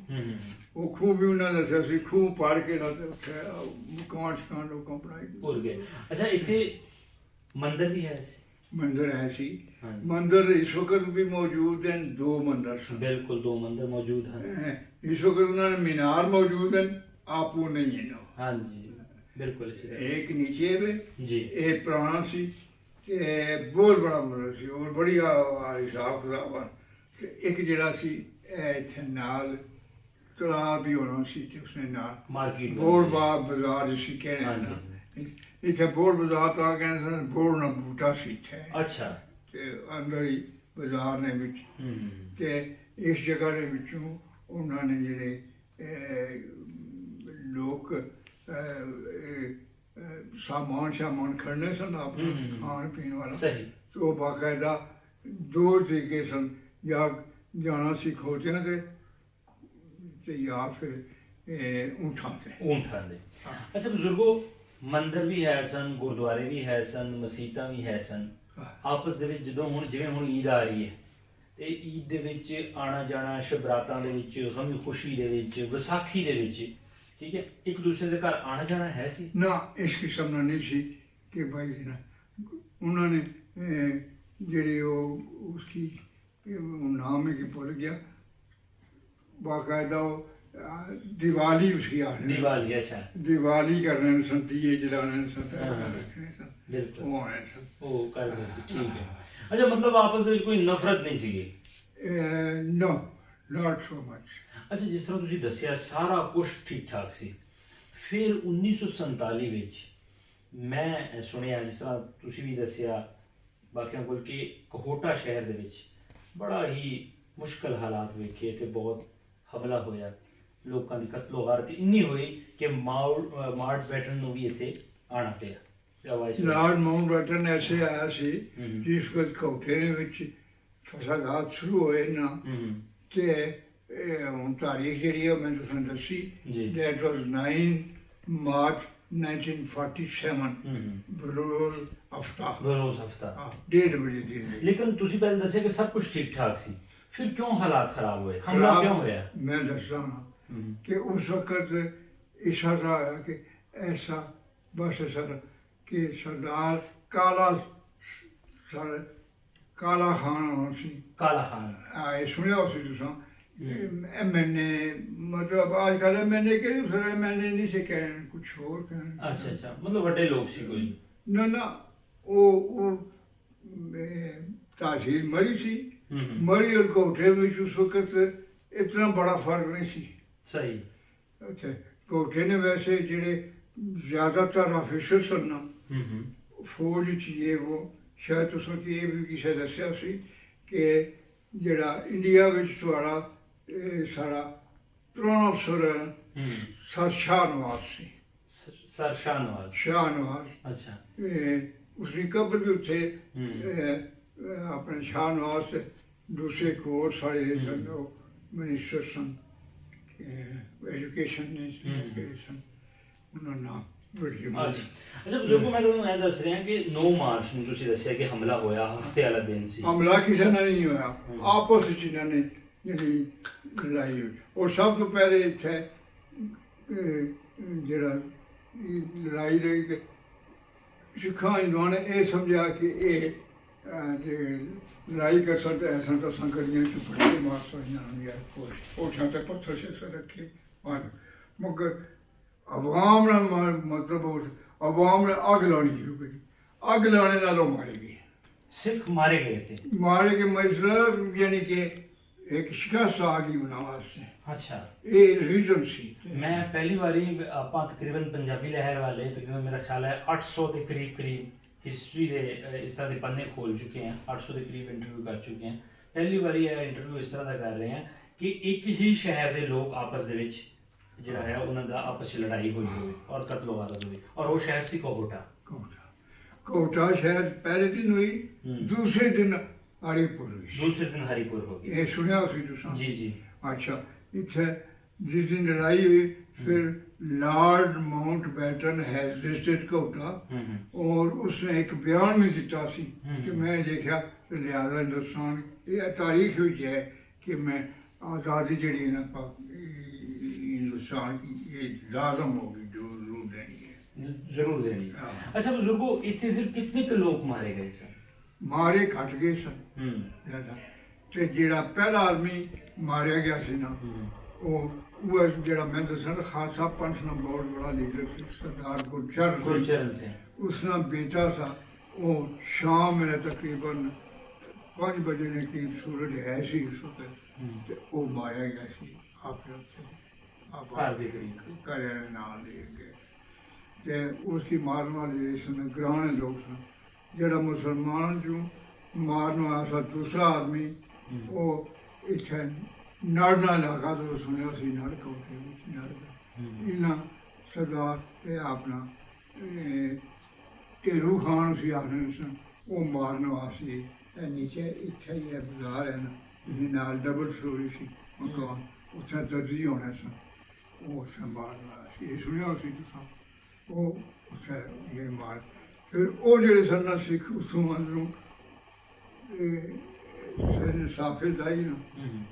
ਉਹ ਖੂਹ ਵੀ ਉਹਨਾਂ ਦਾ ਦੱਸਿਆ ਸੀ, ਖੂਹ ਪਾੜ ਕੇ ਨਾ ਤੇ ਉੱਥੇ ਮਕਾਨ ਸ਼ਕਾਨ ਲੋਕਾਂ ਬਣਾਏ ਭੁੱਲ ਗਏ। ਅੱਛਾ, ਇੱਥੇ ਮੰਦਿਰ ਵੀ ਹੈ ਸੀ? ਮੰਦਿਰ ਹੈ ਸੀ। ਮੰਦਿਰ ਇਸ ਵਕਤ ਵੀ ਮੌਜੂਦ ਹਨ, 2 ਮੰਦਿਰ ਸਨ। ਬਿਲਕੁਲ 2 ਮੰਦਿਰ ਮੌਜੂਦ ਹਨ ਇਸ ਵਕਤ। ਉਹਨਾਂ ਦੇ ਮੀਨਾਰ ਮੌਜੂਦ ਹਨ, ਆਪੋ ਨਹੀਂ ਹਨ। ਹਾਂਜੀ ਬਿਲकुल। एक नीचे में जी, एक पुराना सी ते बहुत बड़ा मंदिर सी और बड़ी हिसाब किताब है। एक जरा सी इत्थे नाल तलाब भी होना सी ते उसने नाल मार्केट बोर्ड बाजार जिसी कहने ना, इत्थे बोर्ड बाजार तो कहने सन, बोर्ड ना बूटा सी इत्थे। अच्छा। ते अंदर ही बाजार ने विच ते इस जगह दे विचों उन्हां ने जेह्ड़े लोक सामान खड़ने सन अपना खान पीन वाला। सही। तो बाकायदा 2 तरीके सन, या जाना सी खोतियां ते या फिर ऊँठां ते। अच्छा बुजुर्गो, ਮੰਦਿਰ ਵੀ ਹੈ ਸਨ, ਗੁਰਦੁਆਰੇ ਵੀ ਹੈ ਸਨ, ਮਸੀਤਾਂ ਵੀ ਹੈ ਸਨ। ਆਪਸ ਦੇ ਵਿੱਚ ਜਦੋਂ ਹੁਣ ਜਿਵੇਂ ਹੁਣ ਈਦ ਆ ਰਹੀ ਹੈ ਤੇ ਈਦ ਦੇ ਵਿੱਚ ਆਣਾ ਜਾਣਾ, ਸ਼ਬਰਾਤਾਂ ਦੇ ਵਿੱਚ, ਗਮੀ ਖੁਸ਼ੀ ਦੇ ਵਿੱਚ, ਵਿਸਾਖੀ ਦੇ ਵਿੱਚ, ਠੀਕ ਹੈ, ਇੱਕ ਦੂਸਰੇ ਦੇ ਘਰ ਆਣਾ ਜਾਣਾ ਹੈ ਸੀ ਨਾ? ਇਸ ਕਿਸਮ ਦਾ ਨਹੀਂ ਸੀ ਕਿ ਭਾਈ ਨਾ ਉਹਨਾਂ ਨੇ ਜਿਹੜੀ ਉਹ ਉਸकी ਨਾਮ है कि भूल गया, बाकायदा वो दिवाली उसकी आने, दिवाली। अच्छा। दिवाली करने सन, दिए जलाने सन, बिल्कुल वो आने सन, वो कर रहे थे। ठीक है। अच्छा, मतलब आपस में कोई नफरत नहीं सीगी? No, not so much. अच्छा, जिस तरह ਤੁਸੀਂ ਦੱਸਿਆ ਸਾਰਾ ਕੁਝ ਠੀਕ ਠਾਕ ਸੀ, ਫਿਰ 1947 ਵਿੱਚ ਮੈਂ ਸੁਣਿਆ, ਜਿਸ ਤਰ੍ਹਾਂ ਤੁਸੀਂ ਵੀ ਦੱਸਿਆ ਬਾਕੀਆਂ ਕੋਲ, ਕਿ ਕਹੋਟਾ ਸ਼ਹਿਰ ਦੇ ਵਿੱਚ ਬੜਾ ਹੀ ਮੁਸ਼ਕਲ ਹਾਲਾਤ ਵੇਖੇ ਤੇ ਬਹੁਤ ਹਮਲਾ ਹੋਇਆ, ਲੋਕਾਂ ਦੀ ਕਤਲੋ-ਗਾਰਤ ਇੰਨੀ ਹੋਈ ਕਿ ਮਾਊਂਟਬੈਟਨ ਨੂੰ ਵੀ ਇੱਥੇ ਆਉਣਾ ਪਿਆ। ਲਾਰਡ ਮਾਊਂਟਬੈਟਨ ਐਸੇ ਆਇਆ ਸੀ ਜਿਸ ਵਕਤ ਕੋਠੇ ਦੇ ਵਿੱਚ ਫਸਾਦਾਤ ਸ਼ੁਰੂ ਹੋਏ ਨਾ, ਤੇ ਹੁਣ ਤਾਰੀਖ ਜਿਹੜੀ ਹੈ ਮੈਂ ਤੁਹਾਨੂੰ ਦੱਸੀ, ਦੈਟ ਵਾਸ 9 ਮਾਰਚ 1947, ਬਰੋਜ਼ ਹਫਤਾ 1:30 ਵਜੇ ਦੀ। ਲੇਕਿਨ ਤੁਸੀਂ ਪਹਿਲਾਂ ਦੱਸਿਆ ਕਿ ਸਭ ਕੁਝ ਠੀਕ ਠਾਕ ਸੀ, ਫਿਰ ਕਿਉਂ ਹਾਲਾਤ ਖਰਾਬ ਹੋਏ, ਹਮਲਾ ਕਿਉਂ ਹੋਇਆ? मैं दसदा हाँ कि उस वक्त इशारा आया कि ऐसा बस सर कि सरदार काला खान होना सी। काला खान आए सुनिया उसी तुसां मैंने मतलब आजकल मैंने कि फिर मैंने नहीं से कहने कुछ और कहने। अच्छा अच्छा, मतलब बड़े लोग सी कोई? ना ना, वो तहसील मरी सी, मरी और कोठे में उस वक्त इतना बड़ा फर्क नहीं सी। सही। अच्छा, कोठे ने वैसे जेड़े ज्यादातर ऑफिसर सन ना फौज च ये वो शायद तुसां की ये भी किसी दस्या सी कि जेड़ा इंडिया विच तुहाड़ा सारा पुराना अफसर सर शाहनवाज सी। सर शाहनवाज? शाहनवाज। अच्छा। उसकी कब्र भी उत्थे अपने शाहनवाज से दूसरे कोर सारे सन मिनिस्टर सन, एजुकेशन ने सन उन्होंने नाम ਵੱਡੀ ਅੱਛਾ ਅੱਛਾ ਬਜ਼ੁਰਗੋ, ਮੈਂ ਤੁਹਾਨੂੰ ਇਹ ਦੱਸ ਰਿਹਾ ਕਿ 9 ਮਾਰਚ ਨੂੰ ਤੁਸੀਂ ਦੱਸਿਆ ਕਿ ਹਮਲਾ ਹੋਇਆ, ਹਫ਼ਤੇ ਵਾਲਾ ਦਿਨ ਸੀ। ਹਮਲਾ ਕਿਸੇ ਨਾਲ ਨਹੀਂ ਹੋਇਆ, ਆਪਸ ਵਿੱਚ ਇਹਨਾਂ ਨੇ ਜਿਹੜੀ ਲੜਾਈ ਹੋਈ। ਔਰ ਸਭ ਤੋਂ ਪਹਿਲੇ ਇੱਥੇ ਜਿਹੜਾ ਲੜਾਈ ਰਹੀ ਕਿ ਸਿੱਖਾਂ ਹਿੰਦੂਆਂ ਨੇ ਇਹ ਸਮਝਿਆ ਕਿ ਇਹ ਜੇ ਲੜਾਈ ਕਰ ਸਕਦੇ ਐਸਾ ਤਾਂ ਸੰਕਰੀਆਂ ਚ ਫੜੇ ਮਾਰ ਸਕਦੇ ਯਾਰ ਕੋਠਾਂ ਤੇ ਪੱਥਰ ਸ਼ੇਸ਼ਾ ਰੱਖੇ ਮਗਰ ਆਵਾਮ ਨਾਲ ਮਤਲਬ ਆਵਾਮ ਨੇ ਅੱਗ ਲਾਉਣੀ ਸ਼ੁਰੂ ਕਰੀ। ਅੱਗ ਲਾਉਣੇ ਨਾਲੋਂ ਮਾਰੇ ਗਏ, ਸਿੱਖ ਮਾਰੇ ਗਏ थे। ਮਾਰੇ ਕੇ ਮਤਲਬ ਯਾਨੀ ਕਿ ਇੱਕ ਸ਼ਿਕਸਤ ਆ ਗਈ ਉਹਨਾਂ ਵਾਸਤੇ। ਅੱਛਾ, ਇਹ ਰੀਜ਼ਨ ਸੀ। ਮੈਂ ਪਹਿਲੀ ਵਾਰੀ ਆਪਾਂ ਤਕਰੀਬਨ ਪੰਜਾਬੀ ਲਹਿਰ ਵਾਲੇ ਤਕਰੀਬਨ ਮੇਰਾ ਖਿਆਲ ਹੈ 800 ਦੇ ਕਰੀਬ ਹਿਸਟਰੀ ਦੇ ਇਸ ਤਰ੍ਹਾਂ ਦੇ ਪੰਨੇ ਖੋਲ ਚੁੱਕੇ हैं, 800 ਦੇ ਕਰੀਬ ਇੰਟਰਵਿਊ ਕਰ ਚੁੱਕੇ हैं। ਪਹਿਲੀ ਵਾਰੀ ਇਹ ਇੰਟਰਵਿਊ ਇਸ ਤਰ੍ਹਾਂ ਦਾ ਕਰ ਰਹੇ ਹਾਂ ਕਿ ਇੱਕ ਹੀ ਸ਼ਹਿਰ ਦੇ ਲੋਕ ਆਪਸ ਦੇ ਵਿੱਚ ਜਿਹੜਾ ਹੈ ਉਹਨਾਂ ਦਾ ਆਪਸ 'ਚ ਲੜਾਈ ਹੋਈ ਹੋਵੇ ਔਰ ਕਤਲ ਵਾਰਤ ਹੋਈ, ਔਰ ਉਹ ਸ਼ਹਿਰ ਸੀ ਕੋਹਟਾ। ਕੋਟਾ ਸ਼ਹਿਰ ਪਹਿਲੇ ਦਿਨ ਹੋਈ, ਦੂਸਰੇ ਦਿਨ ਹਰੀਪੁਰ ਹੋਈ। दूसरे दिन हरिपुर हो गई। ਇਹ ਸੁਣਿਆ ਸੀ ਤੁਸੀਂ? जी जी। अच्छा, ਇੱਥੇ जिस दिन लड़ाई हुई फिर Lord Mountbatten has visited Kota और उसने एक बयान भी दिता सी कि मैं देखा कि लिहाजा हिंदुस्तान ये तारीख विच है कि मैं आज़ादी जड़ी है ना हिंदुस्तान की ये लाजम होगी, जो जरूर देनी है, जरूर देनी है। हाँ। अच्छा बुजुर्गो, इतने फिर कितने के लोग मारे गए सर? मारे घट गए सन ज़्यादा। ਤੇ ਜਿਹੜਾ ਪਹਿਲਾ ਆਦਮੀ ਮਾਰਿਆ ਗਿਆ ਸੀ ਨਾ ਉਹ ਜਿਹੜਾ ਮੈਂ ਦੱਸਾਂ ਖਾਲਸਾ ਪੰਥ ਦਾ ਬਹੁਤ ਬੜਾ ਲੀਡਰ ਸੀ, ਸਰਦਾਰ ਗੁਰਚਰਨ ਸਿੰਘ। ਉਸਦਾ ਬੇਟਾ ਸੀ। ਉਹ ਸ਼ਾਮ ਮੇਰੇ ਤਕਰੀਬਨ 5 ਵਜੇ ਨੇ ਕਰੀਬ ਸੂਰਜ ਹੈ ਸੀ ਉਸ ਵਕਤ ਤੇ ਉਹ ਮਾਰਿਆ ਗਿਆ ਸੀ ਆਪਣੇ ਘਰ ਦੇ ਨਾਲ ਲੈ ਗਏ ਤੇ ਉਸकी ਮਾਰਨ ਵਾਲੇ ਸਨ ਗ੍ਰਾਣੇ ਲੋਕ ਸਨ। ਜਿਹੜਾ ਮੁਸਲਮਾਨ ਨੂੰ ਮਾਰਨ ਵਾਲਾ ਸੀ ਦੂਸਰਾ ਆਦਮੀ ਉਹ ਇੱਥੇ ਨੜਨਾ ਇਲਾਕਾ ਤੋਂ ਸੁਣਿਆ ਸੀ, ਨੜ ਕੋਟੇ ਵਿੱਚ ਨੜ ਇਹਨਾਂ ਸਰਦਾਰ ਤੇ ਆਪਣਾ ਢੇਰੂ ਖਾਨ ਸੀ ਆਖਦੇ ਸਨ, ਉਹ ਮਾਰਨ ਵਾਸਤੇ ਨੀਚੇ ਇੱਥੇ ਹੀ ਬਾਜ਼ਾਰ ਹੈ ਨਾ, ਜਿਹਦੇ ਨਾਲ ਡਬਲ ਸਟੋਰੀ ਸੀ ਮਕਾਨ, ਉੱਥੇ ਦਰਜੀ ਹੋਣੇ ਸਨ, ਉਹ ਸੰਭਾਲਣ ਵਾਲਾ ਸੀ। ਇਹ ਸੁਣਿਆ ਸੀ ਤੁਸੀਂ? ਉਹ ਉੱਥੇ ਇਹ ਮਾਰ ਫਿਰ ਉਹ ਜਿਹੜੇ ਸਨ ਨਾ ਸਿੱਖ ਉਸੋਂ ਅੰਦਰੋਂ ਸਰ ਸਾਫੇ ਦਾਈ ਨਾ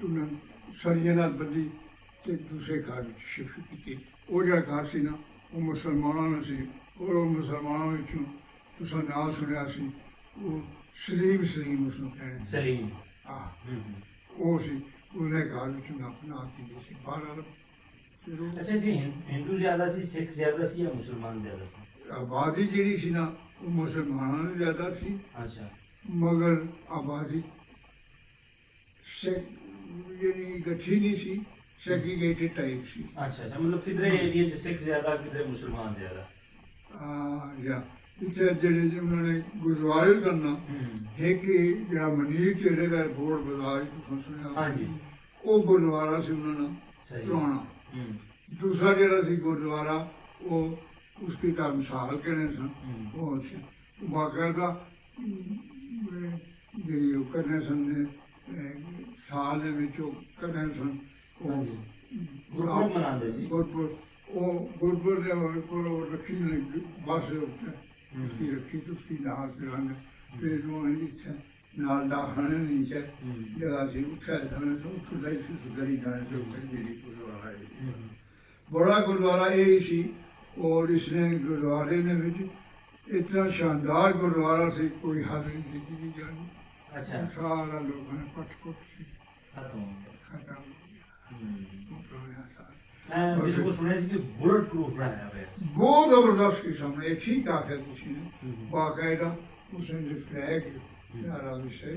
ਉਹਨਾਂ ਸਰੀਏ ਨਾਲ ਬੱਧੀ ਤੇ ਦੂਸਰੇ ਘਰ ਵਿੱਚ ਸ਼ਿਫਟ ਕੀਤੀ। ਉਹ ਜਿਹੜਾ ਘਰ ਸੀ ਨਾ ਉਹ ਮੁਸਲਮਾਨਾਂ ਦਾ ਸੀ, ਔਰ ਉਹ ਮੁਸਲਮਾਨਾਂ ਵਿੱਚੋਂ ਤੁਸੀਂ ਨਾਂ ਸੁਣਿਆ ਸੀ ਉਹ ਸਲੀਮ ਉਸਨੂੰ ਕਹਿੰਦੇ ਸਲੀਮ। ਉਹ ਸੀ, ਉਹਨੇ ਘਰ ਵਿੱਚ ਨਾ ਕੀਤੀ ਸੀ। ਬਾਹਰ ਅੱਛਾ ਜੀ, ਹਿੰਦੂ ਜ਼ਿਆਦਾ ਸੀ, ਸਿੱਖ ਜ਼ਿਆਦਾ ਸੀ ਜਾਂ ਮੁਸਲਮਾਨ ਜ਼ਿਆਦਾ ਸੀ? ਆਬਾਦੀ ਜਿਹੜੀ ਸੀ ਨਾ ਉਹ ਮੁਸਲਮਾਨਾਂ ਦੀ ਜ਼ਿਆਦਾ ਸੀ। ਅੱਛਾ, ਮਗਰ ਆਬਾਦੀ यानी इकट्ठी नहीं सी, सेग्रीगेटेड टाइप सी। अच्छा अच्छा, मतलब किधरे एरिया में सिख ज्यादा, किधरे मुसलमान ज्यादा? या इतने जड़े उन्होंने गुरुद्वारे सन ना, एक जरा मनीर चेहरे का बोर्ड बाजार तो सुनया। हां जी, वो गुरुद्वारा से उन्होंने पुराना। दूसरा जरा सी गुरुद्वारा वो उसकी धर्मशाल कहने सन, वो बाकायदा जी करने सन साल करने सन गुरपुरब मनाते सी। गुरपुरब रखी बस उसकी रखी तो उसकी नाल फिर फिर इतने नाल दाखने नीचे जगह से उत्थे जाने से उत्थे गली जाने से जी गुरुद्वारा है। बड़ा गुरुद्वारा यही सी और इसने गुरुद्वारे ने इतना शानदार गुरुद्वारा से कोई हद नहीं की जानी। अच्छा, सारा लोगों ने पट से खत्म खत्म को सुने कि बुलेट प्रूफ बनाया हुआ है, बहुत जबरदस्त किस्म है। ठीक आखे किसी ने बाकायदा उसने फ्लैग लहरा विषय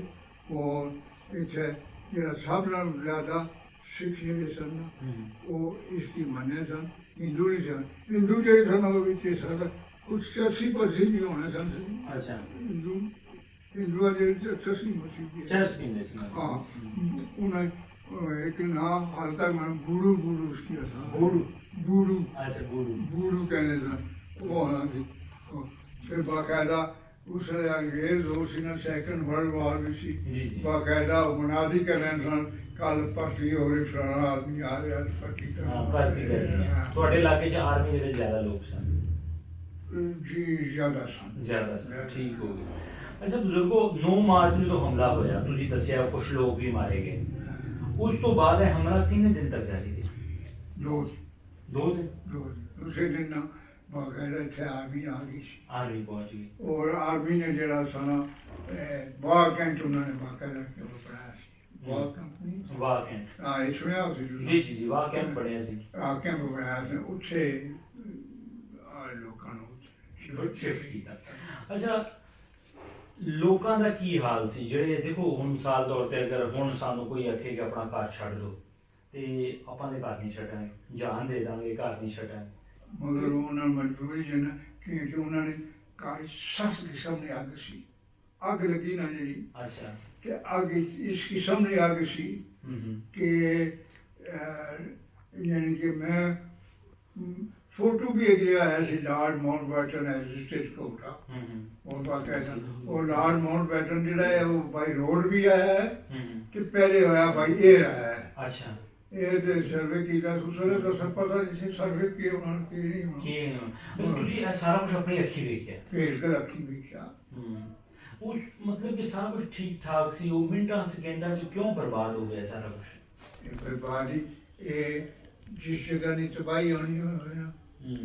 और इतने जरा सब नाल ज्यादा सिख जेह्ड़े सन वो इसकी मन्ने सन, हिंदू नहीं सन। हिंदू जेह्ड़े सन वो कुछ 80% भी होने सन। अच्छा, हिंदुआ जेह्ड़े 80% चर्च पींदे सी। हाँ, उन्हें एक नाम हाल तक मैं बूढ़ू उसकी बूढ़ू। अच्छा, बूढ़ू कहने थे वो होना थी। फिर बाकायदा उसने अंग्रेज हो सी ना, सेकंड वर्ल्ड वॉर भी सी, बाकायदा मुनादी करने सन कल भर्ती हो रही फलाना आदमी आ रहा भर्ती कर। ਤੁਹਾਡੇ ਇਲਾਕੇ 'ਚ ਆਰਮੀ ਦੇ ਵਿੱਚ ਜ਼ਿਆਦਾ ਲੋਕ ਸਨ? जी ज़्यादा सन। ਜ਼ਿਆਦਾ ਸੀ ਠੀਕ ਹੋ ਗਿਆ ਅੱਛਾ ਬਜ਼ੁਰਗੋ 9 ਮਾਰਚ ਨੂੰ ਜਦੋਂ ਹਮਲਾ ਹੋਇਆ ਤੁਸੀਂ ਦੱਸਿਆ ਕੁਝ ਲੋਕ ਵੀ ਮਾਰੇ ਗਏ ਉਸ ਤੋਂ ਬਾਅਦ ਇਹ ਹਮਲਾ ਕਿੰਨੇ ਦਿਨ ਤੱਕ ਜਾਰੀ ਰਿਹਾ दो 2 ਦਿਨ दूसरे दिन ना बाकायदा इतने आर्मी आ गई सी आर्मी पहुंच गई और आर्मी ने जरा सारा वाह कैंट उन्होंने बाकायदा के वो बनाया सी वाह कंपनी वाह कैंप हाँ ये सुनया सी जी जी जी वाह कैंप बढ़िया सी कैंप बनाया सी उत्थे लोगों को शिफ्ट ਕੀਤਾ ਅੱਛਾ ਲੋਕਾਂ ਦਾ ਕੀ ਹਾਲ ਸੀ ਜਿਹੜੇ ਦੇਖੋ ਹੁਣ ਮਿਸਾਲ ਤੌਰ ਤੇ ਅਗਰ ਹੁਣ ਸਾਨੂੰ ਕੋਈ ਆਖੇ ਕਿ ਆਪਣਾ ਘਰ ਛੱਡ ਦਿਓ ਤੇ ਆਪਾਂ ਦੇ ਘਰ ਨਹੀਂ ਛੱਡਾਂਗੇ ਜਾਨ ਦੇ ਦਾਂਗੇ ਘਰ ਨਹੀਂ ਛੱਡਾਂਗੇ मगर उन्होंने मजबूरी जो ना क्योंकि उन्होंने कहा सख्त किस्म की अग सी अग लगी ना जी अच्छा ते अग इस किस्म की अग सी कि यानी कि मैं फोटो भी एक लिया है सी लॉर्ड माउंटबेटन एग्जिस्टेड कोटा और बाकायदा और लॉर्ड माउंटबेटन जो है वो बाई रोड भी आया है कि पहले होया बाई एयर आया है अच्छा ਇਹ ਤੇ ਸਰਵੇ ਕੀਤਾ ਸੁਸਰੇ ਤਾਂ ਸਭ ਪਤਾ ਜਿਸੇ ਸਰਵੇ ਕੀ ਉਹਨਾਂ ਕੀ ਨਹੀਂ ਹੋਣਾ ਕੀ ਤੁਸੀਂ ਇਹ ਸਾਰਾ ਕੁਝ ਆਪਣੀ ਅੱਖੀ ਵੇਖਿਆ ਫੇਰ ਕੇ ਰੱਖੀ ਵੇਖਿਆ ਉਸ ਮਤਲਬ ਕਿ ਸਾਰਾ ਕੁਝ ਠੀਕ ਠਾਕ ਸੀ ਉਹ ਮਿੰਟਾਂ ਸਕਿੰਟਾਂ ਚ ਕਿਉਂ ਬਰਬਾਦ ਹੋ ਗਿਆ ਸਾਰਾ ਕੁਝ ਇਹ ਬਰਬਾਦੀ ਇਹ ਜਿਸ ਜਗ੍ਹਾ ਦੀ ਤਬਾਹੀ ਹੋਣੀ ਹੋਵੇ ਨਾ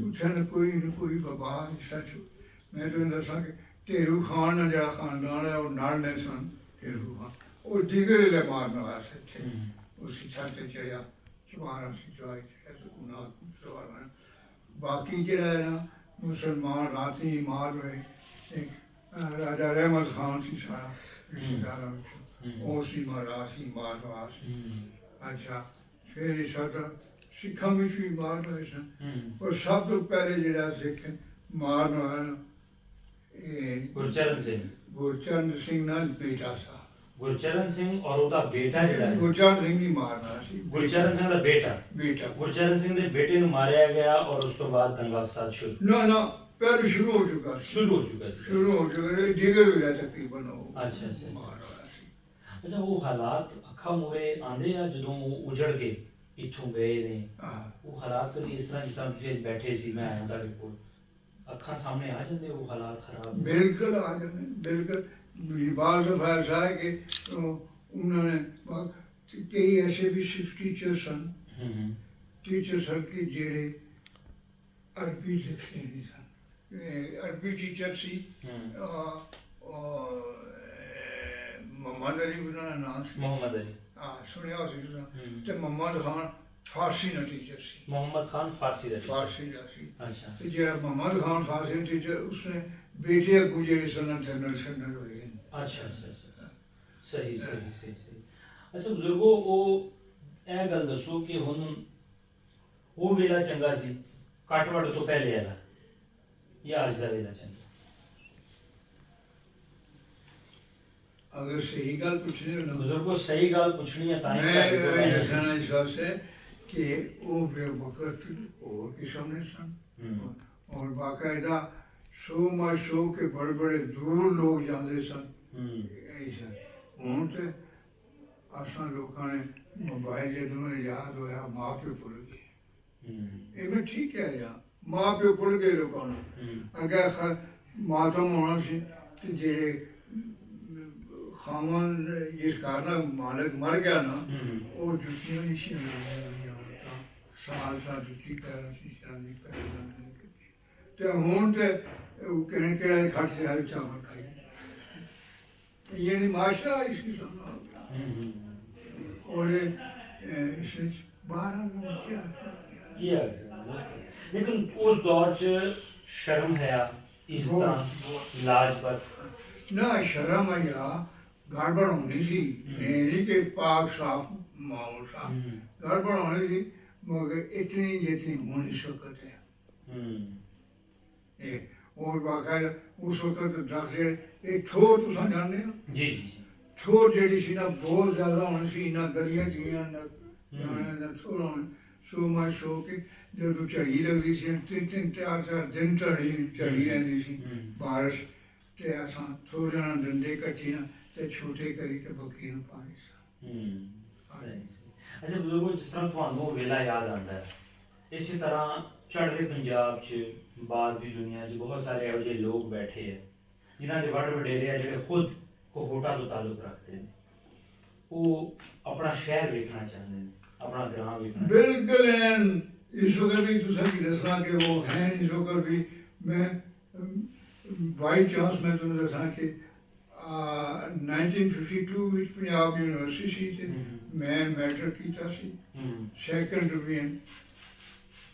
ਉੱਥੇ ਨਾ ਕੋਈ ਬਬਾ ਸੱਚ ਮੈਂ ਤੁਹਾਨੂੰ ਦੱਸਾਂ ਕਿ ਢੇਰੂ ਖਾਨ ਨਾਲ ਜਿਹੜਾ ਖਾਨਦਾਨ ਹੈ ਉਹ ਨਾਲ ਨੇ ਸਨ ਢੇਰੂ ਖਾਨ ਉਹ ਜਿਗਰ ਲੈ ਮਾਰਨ ਵਾਸਤੇ ਥੇ उसी छत से चढ़िया चुबारा सी चढ़ाई बाकी जो है ना मुसलमान राती मार हुए एक राजा रहमत खान सी सारा रिश्तेदारों सी मारा सी मार हुआ सी अच्छा फिर इस सिखा में भी मार हुए सन और सब तो पहले जो सिख मार हुआ ना गुरचरण सिंह ना बेटा सा ਗੁਰਚਰਨ ਸਿੰਘ ਔਰ ਉਹਦਾ ਬੇਟਾ ਜਿਹੜਾ ਹੈ ਗੁਰਚਰਨ ਸਿੰਘ ਹੀ ਮਾਰਨਾ ਸੀ ਗੁਰਚਰਨ ਸਿੰਘ ਦਾ ਬੇਟਾ ਗੁਰਚਰਨ ਸਿੰਘ ਦੇ ਬੇਟੇ ਨੂੰ ਮਾਰਿਆ ਗਿਆ ਔਰ ਉਸ ਤੋਂ ਬਾਅਦ ਦੰਗਾ ਫਸਾਦ ਸ਼ੁਰੂ ਨਾ ਪਹਿਲੇ ਸ਼ੁਰੂ ਹੋ ਚੁੱਕਾ ਸੀ ਸ਼ੁਰੂ ਹੋ ਚੁੱਕਾ ਜਿਗਰ ਹੋਇਆ ਤਕਰੀਬਨ ਉਹ ਅੱਛਾ ਅੱਛਾ ਉਹ ਹਾਲਾਤ ਅੱਖਾਂ ਮੂਹਰੇ ਆਂਦੇ ਆ ਜਦੋਂ ਉਹ ਉਜੜ ਕੇ ਇੱਥੋਂ ਗਏ ਨੇ ਉਹ ਹਾਲਾਤ ਕਦੀ ਇਸ ਤਰ੍ਹਾਂ ਜਿਸ ਤਰ੍ਹਾਂ ਤੁਸੀਂ ਬੈਠੇ ਸੀ ਮੈਂ ਆਇਆ ਤੁਹਾਡੇ ਕੋਲ ਅੱਖਾਂ ਸਾਹਮਣੇ ਆ ਜਾਂਦੇ ਉਹ ਹਾਲਾਤ ਖਰਾਬ ਬਿਲਕੁਲ ਆ ਜਾਂਦੇ ਬਿਲकुल बाल तो ऐसा है कि उन्होंने कई ऐसे भी टीचर सन कि जेड़े अरबी लिखते नहीं सन अरबी टीचर सी मोहम्मद अली उन्होंने नाम सी मोहम्मद अली हाँ सुनिया तो मोहम्मद खान फारसी ना टीचर सी मोहम्मद खान फारसी का सी अच्छा तो जो मोहम्मद खान फारसी टीचर उसने बेटे अगू जेड़े सन जनरल हुए अच्छा सही अच्छा ਬਜ਼ੁਰਗੋ ਉਹ ਇਹ ਗੱਲ ਦੱਸੋ ਕਿ ਹੁਣ ਉਹ ਵੇਲਾ ਚੰਗਾ ਸੀ ਕੱਟਵੜ ਤੋਂ ਪਹਿਲੇ ਵਾਲਾ ਜਾਂ ਅੱਜ ਦਾ ਵੇਲਾ ਚੰਗਾ अगर सही गल पूछनी हो ना ਬਜ਼ੁਰਗੋ ਸਹੀ ਗੱਲ ਪੁੱਛਣੀ ਹੈ ਤਾਂ ਹੀ मैं दसना इस वास्ते कि वो बेवकूफ और किस्म ने सन और बाकायदा सो के बड़े दूर लोग जाते सन हूँ तो असा लोगों ने मोबाइल जो याद होया माँ प्यो भुल गए ये ठीक है यार माँ प्यो भुल गए लोगों ने अगर मातम होना सी जेड़े खावन जिस कारण मालिक मर गया ना वो जुतियां नहीं साल जुती तो हूँ तो कहने खट से आए चावल खाई ये माशा इसकी और किया लेकिन उस दौर च शर्म है इज्जत लाजपत ना शर्म है या गड़बड़ होनी सी नहीं कि पाक साफ माहौल साफ गड़बड़ होनी सी मगर इतनी जितनी होनी सकत है और बाकायदा उस वक्त दस ये थोड़ तुसा जानते हो जी थोड़ जी सी ना बहुत ज्यादा होनी सी ना गलियां जियां ना थोड़ होनी सो मैं सो के जो झड़ी लगती सी 3-3 4-4 दिन झड़ी रहती सी बारिश ते असां थोड़ा ना डंडे कट्टी ना ते छोटे करी ते बकरी नूं पानी सा अच्छा बुजुर्गो जिस तरह ਤੁਹਾਨੂੰ ਵੇਲਾ ਯਾਦ ਆਉਂਦਾ ਹੈ ਇਸੇ ਤਰ੍ਹਾਂ ਚੜ੍ਹਦੇ ਪੰਜਾਬ 'ਚ ਬਾਹਰ ਦੀ ਦੁਨੀਆ 'ਚ ਬਹੁਤ ਸਾਰੇ ਇਹੋ ਜਿਹੇ ਲੋਕ ਬੈਠੇ ਹੈ ਜਿਨ੍ਹਾਂ ਦੇ ਵੱਡ ਵਡੇਰੇ ਆ ਜਿਹੜੇ ਖੁਦ ਕੋਹੋਟਾ ਤੋਂ ਤਾਲੁਕ ਰੱਖਦੇ ਨੇ, ਉਹ ਆਪਣਾ ਸ਼ਹਿਰ ਵੇਖਣਾ ਚਾਹੁੰਦੇ ਨੇ, ਆਪਣਾ ਗ੍ਰਾਮ ਵੇਖਣਾ बिल्कुल हैं। इस वक्त भी तुझे दसा कि वो हैं, इस वक्त भी मैं बाई चांस मैं तुम्हें दसा कि 1952 ਵਿੱਚ ਪੰਜਾਬ ਯੂਨੀਵਰਸਿਟੀ ਸੀ ਤੇ ਮੈਂ ਮੈਟਰ ਕੀਤਾ ਸੀ ਸੈਕੰਡ ਡਿਵੀਜ਼ਨ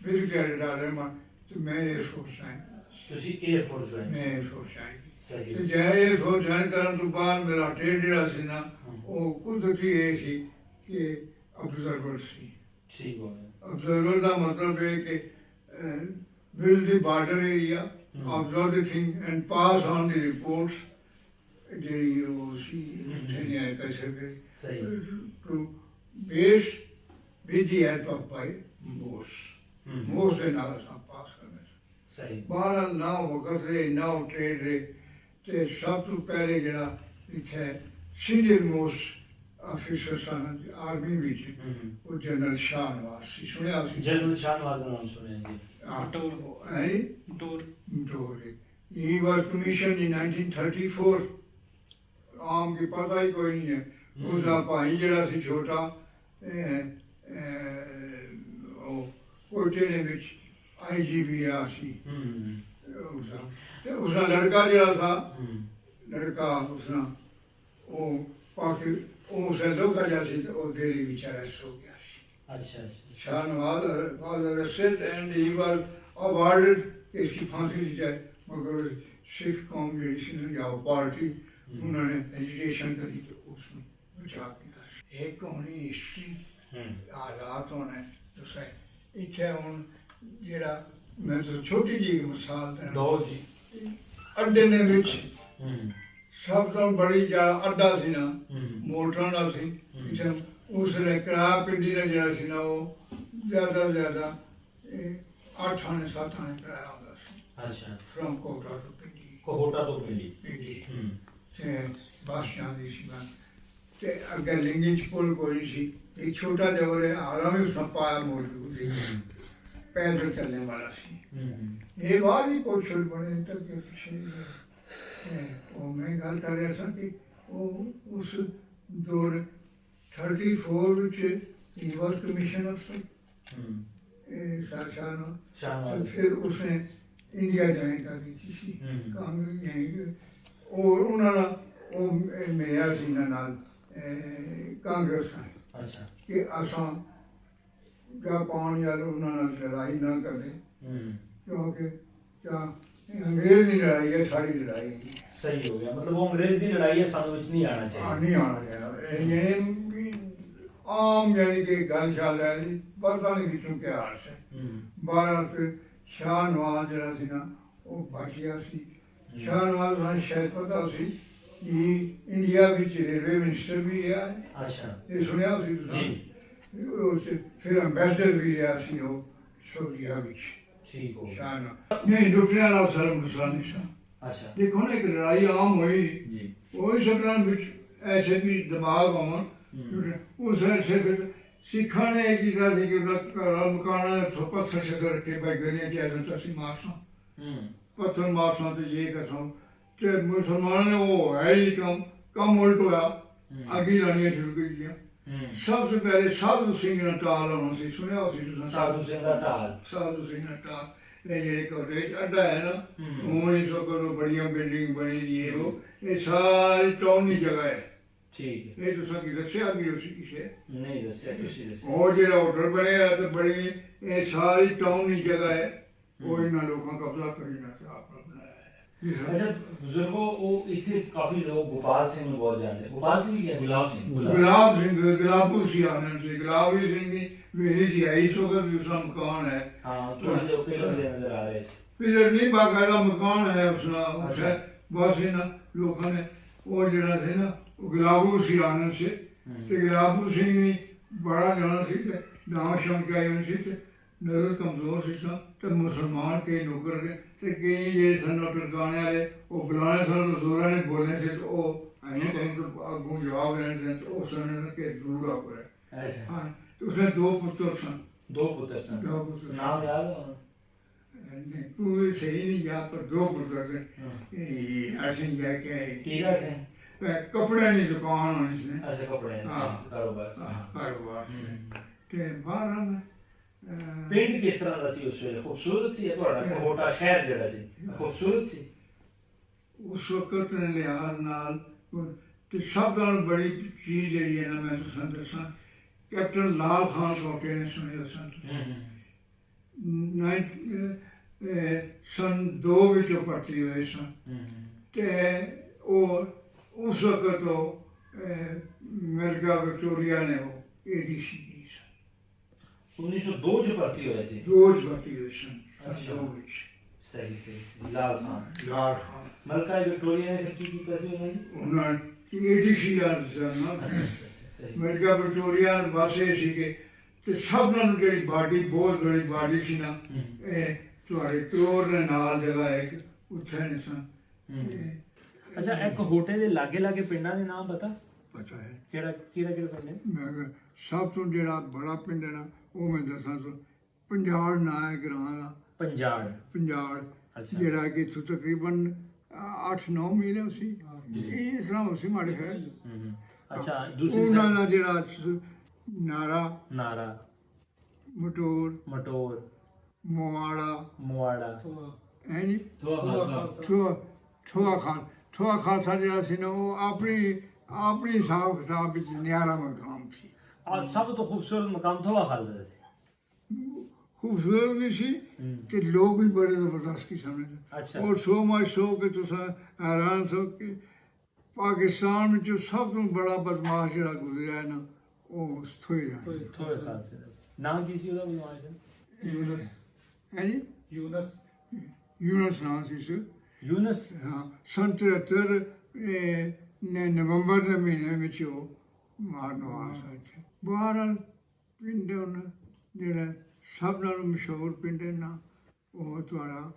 ਵਿੱਚ ਕੈਨੇਡਾ ਦੇ ਮੈਂ ਤੇ ਮੈਂ 에어ਫੋਰਸ ਆਇਆ। ਤੁਸੀਂ 에어ਫੋਰਸ ਜੁਆਇਨ? ਮੈਂ 에어ਫੋਰਸ ਆਇਆ ਸਹੀ। ਤੇ ਜੇ 에어ਫੋਰਸ ਜੁਆਇਨ ਕਰਨ ਤੋਂ ਬਾਅਦ ਮੇਰਾ ਟ੍ਰੇਡ ਜਿਹੜਾ ਸੀ ਨਾ ਉਹ ਕੁਦਰਤੀ ਇਹ ਸੀ ਕਿ ਅਬਜ਼ਰਵਰ ਸੀ। ਠੀਕ ਹੋ ਗਿਆ। Observer ਦਾ ਮਤਲਬ ਹੈ ਕਿ visit the border area, observe the thing and pass on the reports ਜਿਹੜੀ ਉਹ ਸੀ ਦੁਨੀਆ ਕਹਿ ਸਕਦੇ to base with the help of by most ਦੇ ਨਾਲ ਸਾਂ ਪਾਸ ਕਰਨਾ ਸਹੀ। ਬਾਹਰ ਨਾ ਵਕਤ ਰਹੇ ਨਾ ਟ੍ਰੇਡ ਰਹੇ ਤੇ ਸਭ ਤੋਂ ਪਹਿਲੇ ਜਿਹੜਾ ਇੱਥੇ ਸੀਨੀਅਰ ਮੋਸਟ ऑफिसर सन आर्मी ਵਿੱਚ ਉਹ ਜਨਰਲ ਸ਼ਾਹਨਵਾਜ਼ ਸੀ। ਸੁਣਿਆ ਸੀ ਜਨਰਲ ਸ਼ਾਹਨਵਾਜ਼ ਦਾ ਨਾਮ ਸੁਣਿਆ ਜੀ। He was commissioned in 1934। ਆਮ ਕੀ ਪਤਾ ਹੀ ਕੋਈ ਨਹੀਂ ਹੈ। ਉਹਦਾ ਭਾਈ ਜਿਹੜਾ ਸੀ ਛੋਟਾ ਉਹ ਕੋਟੇ ਦੇ ਵਿੱਚ IGP ਆ ਸੀ ਉਸਦਾ ਲੜਕਾ ਜਿਹੜਾ ਸੀ ਲੜਕਾ ਉਸਦਾ ਉਹ ਪਾਕਿ ਉਹ ਸੈਦੋ ਦਾ ਸੀ ਤੇ ਉਹ ਦਿੱਲੀ ਵਿੱਚ ਅਰੈਸਟ ਹੋ ਗਿਆ ਸੀ। ਅੱਛਾ। ਸ਼ਾਹਨਵਾਜ਼ was arrested and he was awarded ਕਿ ਇਸकी फांसी दी जाए मगर सिख कौम ਜਿਹੜੀ ਸੀ ਨਾ ਜਾਂ ਪਾਰਟੀ ਉਹਨਾਂ ਨੇ ਐਜੀਟੇਸ਼ਨ ਕਰੀ ਤੇ ਉਸ ਨੂੰ ਬਚਾ ਦਿੱਤਾ। ਇੱਕ ਹੋਣੀ ਹਿਸਟਰੀ ਹਾਲਾਤ ਹੋਣੇ ਤੁਸੀਂ ਇੱਥੇ ਹੁਣ ਜਿਹੜਾ ਮੈਂ ਤਾਂ ਛੋਟੀ ਜਿਹੀ ਮਿਸਾਲ ਦਿੰਦਾ ਜੀ ਅੱਡੇ ਦੇ ਵਿੱਚ ਸਭ ਤੋਂ ਬੜੀ ਜਿਹੜਾ ਅੱਡਾ ਸੀ ਨਾ ਮੋਟਰਾਂ ਦਾ ਸੀ ਇੱਥੇ ਉਸ ਵੇਲੇ ਕਿਰਾਇਆ ਪਿੰਡੀ ਦਾ ਜਿਹੜਾ ਸੀ ਨਾ ਉਹ ਜ਼ਿਆਦਾ ਤੋਂ ਜ਼ਿਆਦਾ 8 ਆਨੇ 7 ਆਨੇ ਕਿਰਾਇਆ ਆਉਂਦਾ ਸੀ। ਅੱਛਾ। ਫਰਮ ਕੋਟਾ ਤੋਂ ਪਿੰਡੀ। ਕੋਟਾ ਤੋਂ ਪਿੰਡੀ। ਤੇ ਬੱਸ ਜਾਂਦੀ ਸੀ ਮੈਂ ਤੇ ਅੱਗੇ ਲਿੰਗੀ ਚ ਪੁਲ ਕੋਈ ਸੀ ਇੱਕ ਛੋਟਾ ਜਿਹਾ ਉਹਦੇ ਆਲਾ ਵੀ ਉਸ ਪਾਇਆ ਮੌਜੂਦ ਸੀ ਪੈਦਲ ਚੱਲਣ ਵਾਲਾ ਸੀ। ਇਹ ਬਾਅਦ ਹੀ ਪੁਲ ਛੁੱਟ ਬਣੇ ਤੱਕ ਕੇ ਪਿੱਛੇ ਉਹ ਮੈਂ ਗੱਲ ਕਰ ਰਿਹਾ ਸਾਂ ਕਿ ਉਹ ਉਸ ਦੌਰ 34 ਵਿੱਚ he was commissioner of Shahnawaz. फिर उसने इंडिया ज्वाइन कर दी थी कांग्रेस यहीं और उन्होंने वो मिलिया सी नाल कांग्रेस कि असां जापान या उन्होंने लड़ाई ना करें क्योंकि क्या अंग्रेज की लड़ाई है सारी लड़ाई है। सही हो गया। मतलब वो अंग्रेज की लड़ाई है सानू विच नहीं आना चाहिए। नहीं आना चाहिए आम यानी कि गल चल रहा है पता नहीं कितों क्या हाल से 12 फिर शाहनवाज जरा सी ना वो बच गया सी। शाहनवाज ने शायद पता सी कि इंडिया विच रेलवे मिनिस्टर भी रहा है। अच्छा। ये सुनिया सी तुसां फिर एम्बेसडर भी रहा सी वो सऊदीया विच। ठीक हो। शाहनवाज नहीं डुकने वाला सर मुसलमान सा। अच्छा। देखो ना एक लड़ाई आम हुई वही सकना विच ऐसे भी दबाव आवन उस ऐसे सिखा ने किया ਸੀ ਕਿ ਉਹਦਾ ਮਕਾਨਾਂ ਦੇ ਪੱਥਰ ਛੱਡ ਕੇ ਬੈ ਗਲੀਆਂ ਚ ਆਇਆ ਤਾਂ ਅਸੀਂ ਮਾਰਸਾਂ ਪੱਥਰ ਮਾਰਸਾਂ ਤੇ ਇਹ ਕਸਾਂ ਤੇ ਮੁਸਲਮਾਨਾਂ ਨੇ ਉਹ ਹੈ ਹੀ ਕੰਮ ਉਲਟ ਹੋਇਆ ਅੱਗੇ ਲੜੀਆਂ ਸ਼ੁਰੂ ਕੀਤੀਆਂ। ਸਭ ਤੋਂ ਪਹਿਲੇ ਸਾਧੂ ਸਿੰਘ ਦਾ ਟਾਲ ਹੋਣਾ ਸੀ ਸੁਣਿਆ ਸੀ ਤੁਸੀਂ ਸਾਧੂ ਸਿੰਘ ਦਾ ਟਾਲ ਇਹ ਜਿਹੜੇ ਕੋਟੇ ਚ ਅੱਡਾ ਹੈ ਨਾ ਹੁਣ ਇਸ ਵਕਤ ਬੜੀਆਂ ਬਿਲਡਿੰਗ ਬਣੀ ਦੀ ਹੈ ਇਹ ਸਾਰੀ ਟਾਊਨ ਦੀ ਜਗ੍ਹਾ ਹੈ। ठीक है। ये तो सब दस्या भी उसी से नहीं दस्या किसी दस्या और जो होटल बने हैं तो बड़ी ये सारी टाउन की जगह है वो इन लोगों का कब्जा करना था आपने बनाया है। अच्छा बुजुर्गों वो इतने काफी लोग गोपाल सिंह में बहुत जानते हैं। गोपाल सिंह क्या गुलाब सिंह गुलाबू सी आनंद से गुलाबी सिंह की मेरी सी आई सो का भी उसका मकान है। हाँ तो जो पिलर नजर आ रहे हैं पिलर नहीं बाकायदा मकान है उसका उसे बस इन लोगों ने वो जरा थे ना गुलाबू सी आनंद से ते गुलाबू सिंह भी बड़ा जाना सी ते नाम शौक आए सी ते नजर कमजोर सी सा ते मुसलमान के नौकर ने ते कई ये सन टरकाने वाले वो बुलाने सन जोरा ने बोलने से तो वो आने टाइम तो आगू जवाब देने से तो उस ने के दूर आ पड़े। हां तो उसने 2 पुत्र सन दो पुत्र सन। दो पुत्र नाम याद है? नहीं पूरे सही नहीं याद पर दो पुत्र थे ऐसे जाके कीड़ा से कपड़े की दुकान होनी सी अच्छा कपड़े कारोबार कारोबार ते बाहर पिंड किस तरह का सी उस ਵੇਲੇ खूबसूरत सी है ਤੁਹਾਡਾ ਕੋਹਟਾ ਸ਼ਹਿਰ ਜਿਹੜਾ ਸੀ खूबसूरत ਸੀ उस वक्त ने लिहाज नाल ते सब नाल बड़ी चीज ਜਿਹੜੀ ਹੈ ਨਾ ਮੈਂ ਤੁਹਾਨੂੰ ਦੱਸਾਂ कैप्टन लाल खान कोटे ने सुनिया सन 2 ਵਿੱਚੋਂ ਭਰਤੀ ਹੋਏ ਸਨ ਤੇ ਉਹ ਉਸ ਵਕਤ ਮਿਰਜ਼ਾ ਵਿਕਟੋਰੀਆ ਨੇ ਉਹ ਏਡੀਸੀ ਦੀ ਸਨ 1902 ਚ ਭਰਤੀ ਹੋਇਆ ਸੀ ਰੋਜ਼ ਭਰਤੀ ਹੋਏ ਸਨ ਅੱਛਾ। 2 ਵਿੱਚ ਸਹੀ ਸਹੀ ਲਾਲ ਖਾਨ ਲਾਲ ਖਾਨ ਮਲਕਾ ਵਿਕਟੋਰੀਆ ਨੇ ਕੀ ਕੀਤਾ ਸੀ ਉਹਨਾਂ ਨੇ ਏਡੀਸੀ ਦਾ ਸਨ ਸਹੀ ਮਿਰਜ਼ਾ ਵਿਕਟੋਰੀਆ ਵਾਸੇ ਸੀਗੇ ਤੇ ਸਭ ਨਾਲ ਜਿਹੜੀ ਬਾਡੀ ਬਹੁਤ ਬੜੀ ਬਾਡੀ ਸੀ ਨਾ ਇਹ ਤੁਹਾਡੇ ਕਰੋੜ ਦੇ ਨਾਲ ਜਗ੍ਹਾ ਹੈ ਕਿ ਉੱਥੇ ਨੇ ਸਨ ਅੱਛਾ ਇੱਕ ਹੋਟੇ ਦੇ ਲਾਗੇ ਲਾਗੇ ਪਿੰਡਾਂ ਦੇ ਨਾਮ ਪਤਾ ਹੈ ਕਿਹੜਾ ਕਿਹੜਾ ਪਿੰਡ ਹੈ ਮੈਂ ਕਿਹਾ ਸਭ ਤੋਂ ਜਿਹੜਾ ਬੜਾ ਪਿੰਡ ਹੈ ਨਾ ਉਹ ਮੈਂ ਦੱਸਾਂ ਤਾਂ ਪੰਜਾੜ ਨਾਂ ਹੈ ਗ੍ਰਾਂ ਦਾ ਪੰਜਾੜ ਅੱਛਾ। ਜਿਹੜਾ ਕਿ ਇੱਥੋਂ ਤਕਰੀਬਨ 8-9 ਮੀਲ ਸੀ ਇਹ ਇਸ ਤਰ੍ਹਾਂ ਸੀ ਮਾੜੇ ਹੈ ਅੱਛਾ ਦੂਸਰੀ ਉਹਨਾਂ side ਦਾ ਜਿਹੜਾ ਨਾਰਾ ਮਟੋਰ ਮੁਆੜਾ ਹੈ ਨਹੀਂ ਥੋਆ ਖਾਲਸਾ ਜਿਹੜਾ ਸੀ ਨਾ ਉਹ ਆਪਣੀ ਹਿਸਾਬ ਕਿਤਾਬ ਵਿੱਚ ਨਿਆਰਾ ਮਕਾਮ ਸੀ ਆ ਸਭ ਤੋਂ ਖੂਬਸੂਰਤ ਮਕਾਮ ਥੋੜਾ ਖਾਲਸਾ ਸੀ ਖੂਬਸੂਰਤ ਵੀ ਸੀ ਤੇ ਲੋਕ ਵੀ ਬੜੇ ਜ਼ਬਰਦਸਤ ਕਿਸਮ ਦੇ ਅੱਛਾ। ਔਰ ਸੋ ਮਚ ਸੋ ਕਿ ਤੁਸੀਂ ਹੈਰਾਨ ਸੋ ਕਿ ਪਾਕਿਸਤਾਨ ਵਿੱਚ ਸਭ ਤੋਂ ਬੜਾ ਬਦਮਾਸ਼ ਜਿਹੜਾ ਗੁਜ਼ਰਿਆ ਨਾ ਉਹ ਥੋੜੇ ਥੋੜੇ ਖਾਲਸੇ ਦਾ ਸੀ। ਨਾਮ ਕੀ ਸੀ ਉਹਦਾ ਬਦਮਾਸ਼ ਦਾ? ਹੈ ਜੀ ਯੂਨਸ ਨਾਂ ਸੀ ਸਰ ਯੂਨਸ ਹਾਂ ਸੰਨ 73 ਨਵੰਬਰ ਦੇ ਮਹੀਨੇ ਵਿੱਚ ਉਹ ਮਾਰਨ ਵਾਲਾ ਸੀ ਬਹਰਾਲ ਪਿੰਡ ਉਹਨਾਂ ਜਿਹੜਾ ਸਭ ਨਾਲੋਂ ਮਸ਼ਹੂਰ ਪਿੰਡ ਹੈ ਨਾ ਉਹ ਤੁਹਾਡਾ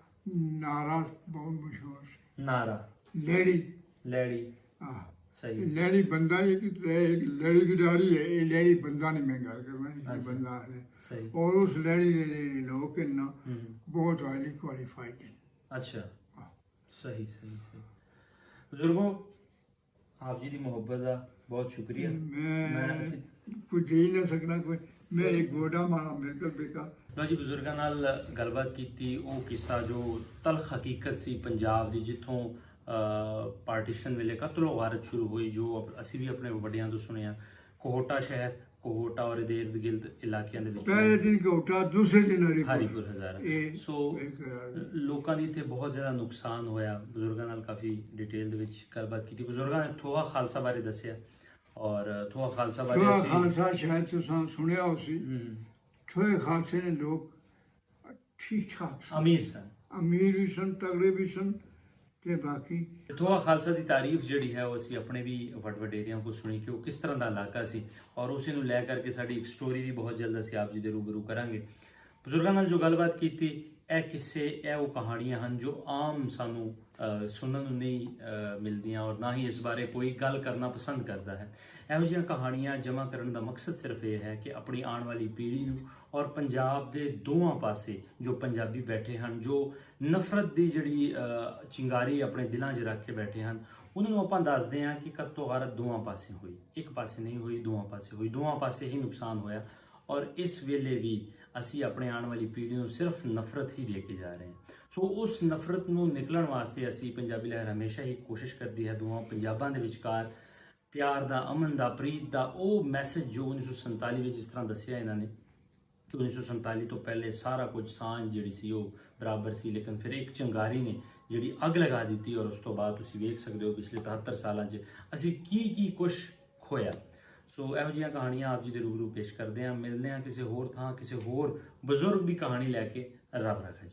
ਨਾਰਾ ਬਹੁਤ ਮਸ਼ਹੂਰ ਸੀ ਨਾਰਾ ਲੈੜੀ ਆਹ ਸਹੀ ਲੈੜੀ ਬੰਦਾ ਇਹ ਕਿ ਲੈੜੀ ਗਿਦਾਰੀ ਹੈ ਇਹ ਲੈੜੀ ਬੰਦਾ ਨਹੀਂ ਮੈਂ ਗੱਲ ਕਰ ਰਿਹਾ ਇਹ ਬੰਦਾ ਹੈ ਸਹੀ ਔਰ ਉਸ ਲੈੜੀ ਦੇ ਜਿਹੜੇ ਲੋਕ ਹਨ ਨਾ ਬਹੁਤ ਹਾਈਲੀ ਕੁਆਲੀਫਾਈਡ ਹਨ अच्छा सही सही सही बुजुर्गों आप जी की मोहब्बत का बहुत शुक्रिया मैं कुछ दे ही ना सकना कोई मैं एक गोडा मारा बिल्कुल बेकार ਲੋ ਜੀ ਬਜ਼ੁਰਗਾਂ ਨਾਲ ਗੱਲਬਾਤ ਕੀਤੀ ਉਹ ਕਿੱਸਾ ਜੋ ਤਲਖ ਹਕੀਕਤ ਸੀ ਪੰਜਾਬ ਦੀ ਜਿੱਥੋਂ ਪਾਰਟੀਸ਼ਨ ਵੇਲੇ ਕਤਲੋ ਗਾਰਤ ਸ਼ੁਰੂ ਹੋਈ ਜੋ ਅਸੀਂ ਵੀ ਆਪਣੇ ਵੱਡਿਆਂ ਤੋਂ ਸੁਣਿਆ ਕੋਹਟਾ ਸ਼ਹਿਰ ਕੋਹਟਾ ਔਰ ਇਹਦੇ ਇਰਦ ਗਿਰਦ ਇਲਾਕਿਆਂ ਦੇ ਵਿੱਚ ਪਹਿਲੇ ਦਿਨ ਕੋਹਟਾ ਦੂਸਰੇ ਦਿਨ ਹਰੀਪੁਰ ਹਜ਼ਾਰਾ ਸੋ ਲੋਕਾਂ ਦੀ ਇੱਥੇ ਬਹੁਤ ਜ਼ਿਆਦਾ ਨੁਕਸਾਨ ਹੋਇਆ ਬਜ਼ੁਰਗਾਂ ਨਾਲ ਕਾਫੀ ਡਿਟੇਲ ਦੇ ਵਿੱਚ ਗੱਲਬਾਤ ਕੀਤੀ ਬਜ਼ੁਰਗਾਂ ਨੇ ਥੋਹਾ ਖਾਲਸਾ ਬਾਰੇ ਦੱਸਿਆ ਔਰ ਥੋਹਾ ਖਾਲਸਾ ਬਾਰੇ ਅਸੀਂ ਖਾਲਸਾ ਸ਼ਾਇਦ ਤੁਸੀਂ ਸੁਣਿਆ ਹੋ ਸੀ ਥੋੜੇ ਖਾਲਸੇ ਨੇ ਲੋਕ ਠੀਕ ਠਾਕ ਅਮੀਰ ਵੀ ਸਨ ਤਗੜੇ ਵੀ ਸਨ ਤੇ ਬਾਕੀ ਥੋਹਾ ਖਾਲਸਾ ਦੀ ਤਾਰੀਫ ਜਿਹੜੀ ਹੈ ਉਹ ਅਸੀਂ ਆਪਣੇ ਵੀ ਵਡੇਰਿਆਂ ਕੋਲ ਸੁਣੀ ਕਿ ਉਹ ਕਿਸ ਤਰ੍ਹਾਂ ਦਾ ਇਲਾਕਾ ਸੀ ਔਰ ਉਸੇ ਨੂੰ ਲੈ ਕਰਕੇ ਸਾਡੀ ਇੱਕ ਸਟੋਰੀ ਵੀ ਬਹੁਤ ਜਲਦ ਅਸੀਂ ਆਪ ਜੀ ਦੇ ਰੂਬਰੂ ਕਰਾਂਗੇ ਬਜ਼ੁਰਗਾਂ ਨਾਲ ਜੋ ਗੱਲਬਾਤ ਕੀਤੀ ਇਹ ਕਿੱਸੇ ਇਹ ਉਹ ਕਹਾਣੀਆਂ ਹਨ ਜੋ ਆਮ ਸਾਨੂੰ ਸੁਣਨ ਨੂੰ ਨਹੀਂ ਮਿਲਦੀਆਂ ਔਰ ਨਾ ਹੀ ਇਸ ਬਾਰੇ ਕੋਈ ਗੱਲ ਕਰਨਾ ਪਸੰਦ ਕਰਦਾ ਹੈ ਇਹੋ ਜਿਹੀਆਂ ਕਹਾਣੀਆਂ ਜਮ੍ਹਾਂ ਕਰਨ ਦਾ ਮਕਸਦ ਸਿਰਫ ਇਹ ਹੈ ਕਿ ਆਪਣੀ ਆਉਣ ਵਾਲੀ ਪੀੜ੍ਹੀ ਨੂੰ ਔਰ ਪੰਜਾਬ ਦੇ ਦੋਵਾਂ ਪਾਸੇ ਜੋ ਪੰਜਾਬੀ ਬੈਠੇ ਹਨ ਜੋ ਨਫ਼ਰਤ ਦੀ ਜਿਹੜੀ ਚਿੰਗਾਰੀ ਆਪਣੇ ਦਿਲਾਂ 'ਚ ਰੱਖ ਕੇ ਬੈਠੇ ਹਨ ਉਹਨਾਂ ਨੂੰ ਆਪਾਂ ਦੱਸਦੇ ਹਾਂ ਕਿ ਕਤਲੋ ਗਾਰਤ ਦੋਵਾਂ ਪਾਸੇ ਹੋਈ ਇੱਕ ਪਾਸੇ ਨਹੀਂ ਹੋਈ ਦੋਵਾਂ ਪਾਸੇ ਹੋਈ ਦੋਵਾਂ ਪਾਸੇ ਹੀ ਨੁਕਸਾਨ ਹੋਇਆ ਔਰ ਇਸ ਵੇਲੇ ਵੀ ਅਸੀਂ ਆਪਣੇ ਆਉਣ ਵਾਲੀ ਪੀੜ੍ਹੀ ਨੂੰ ਸਿਰਫ ਨਫ਼ਰਤ ਹੀ ਦੇ ਕੇ ਜਾ ਰਹੇ ਹਾਂ ਸੋ ਉਸ ਨਫ਼ਰਤ ਨੂੰ ਨਿਕਲਣ ਵਾਸਤੇ ਅਸੀਂ ਪੰਜਾਬੀ ਲਹਿਰ ਹਮੇਸ਼ਾ ਹੀ ਕੋਸ਼ਿਸ਼ ਕਰਦੀ ਹੈ ਦੋਵਾਂ ਪੰਜਾਬਾਂ ਦੇ ਵਿਚਕਾਰ ਪਿਆਰ ਦਾ ਅਮਨ ਦਾ ਪ੍ਰੀਤ ਦਾ ਉਹ ਮੈਸੇਜ ਜੋ 1947 ਵਿੱਚ ਇਸ ਤਰ੍ਹਾਂ ਦੱਸਿਆ ਇਹਨਾਂ ਨੇ ਕਿ 1947 ਤੋਂ ਪਹਿਲੇ ਸਾਰਾ ਕੁਝ ਸਾਂਝ ਜਿਹੜੀ ਸੀ ਉਹ ਬਰਾਬਰ ਸੀ ਲੇਕਿਨ ਫਿਰ ਇੱਕ ਚੰਗਾਰੀ ਨੇ ਜਿਹੜੀ ਅੱਗ ਲਗਾ ਦਿੱਤੀ ਔਰ ਉਸ ਤੋਂ ਬਾਅਦ ਤੁਸੀਂ ਵੇਖ ਸਕਦੇ ਹੋ ਪਿਛਲੇ 73 ਸਾਲਾਂ 'ਚ ਅਸੀਂ ਕੀ ਕੁਛ ਖੋਇਆ ਸੋ ਇਹੋ ਜਿਹੀਆਂ ਕਹਾਣੀਆਂ ਆਪ ਜੀ ਦੇ ਰੂਬਰੂ ਪੇਸ਼ ਕਰਦੇ ਹਾਂ ਮਿਲਦੇ ਹਾਂ ਕਿਸੇ ਹੋਰ ਥਾਂ ਕਿਸੇ ਹੋਰ ਬਜ਼ੁਰਗ ਦੀ ਕਹਾਣੀ ਲੈ ਕੇ ਰੱਬ ਰਾਖਾ ਜੀ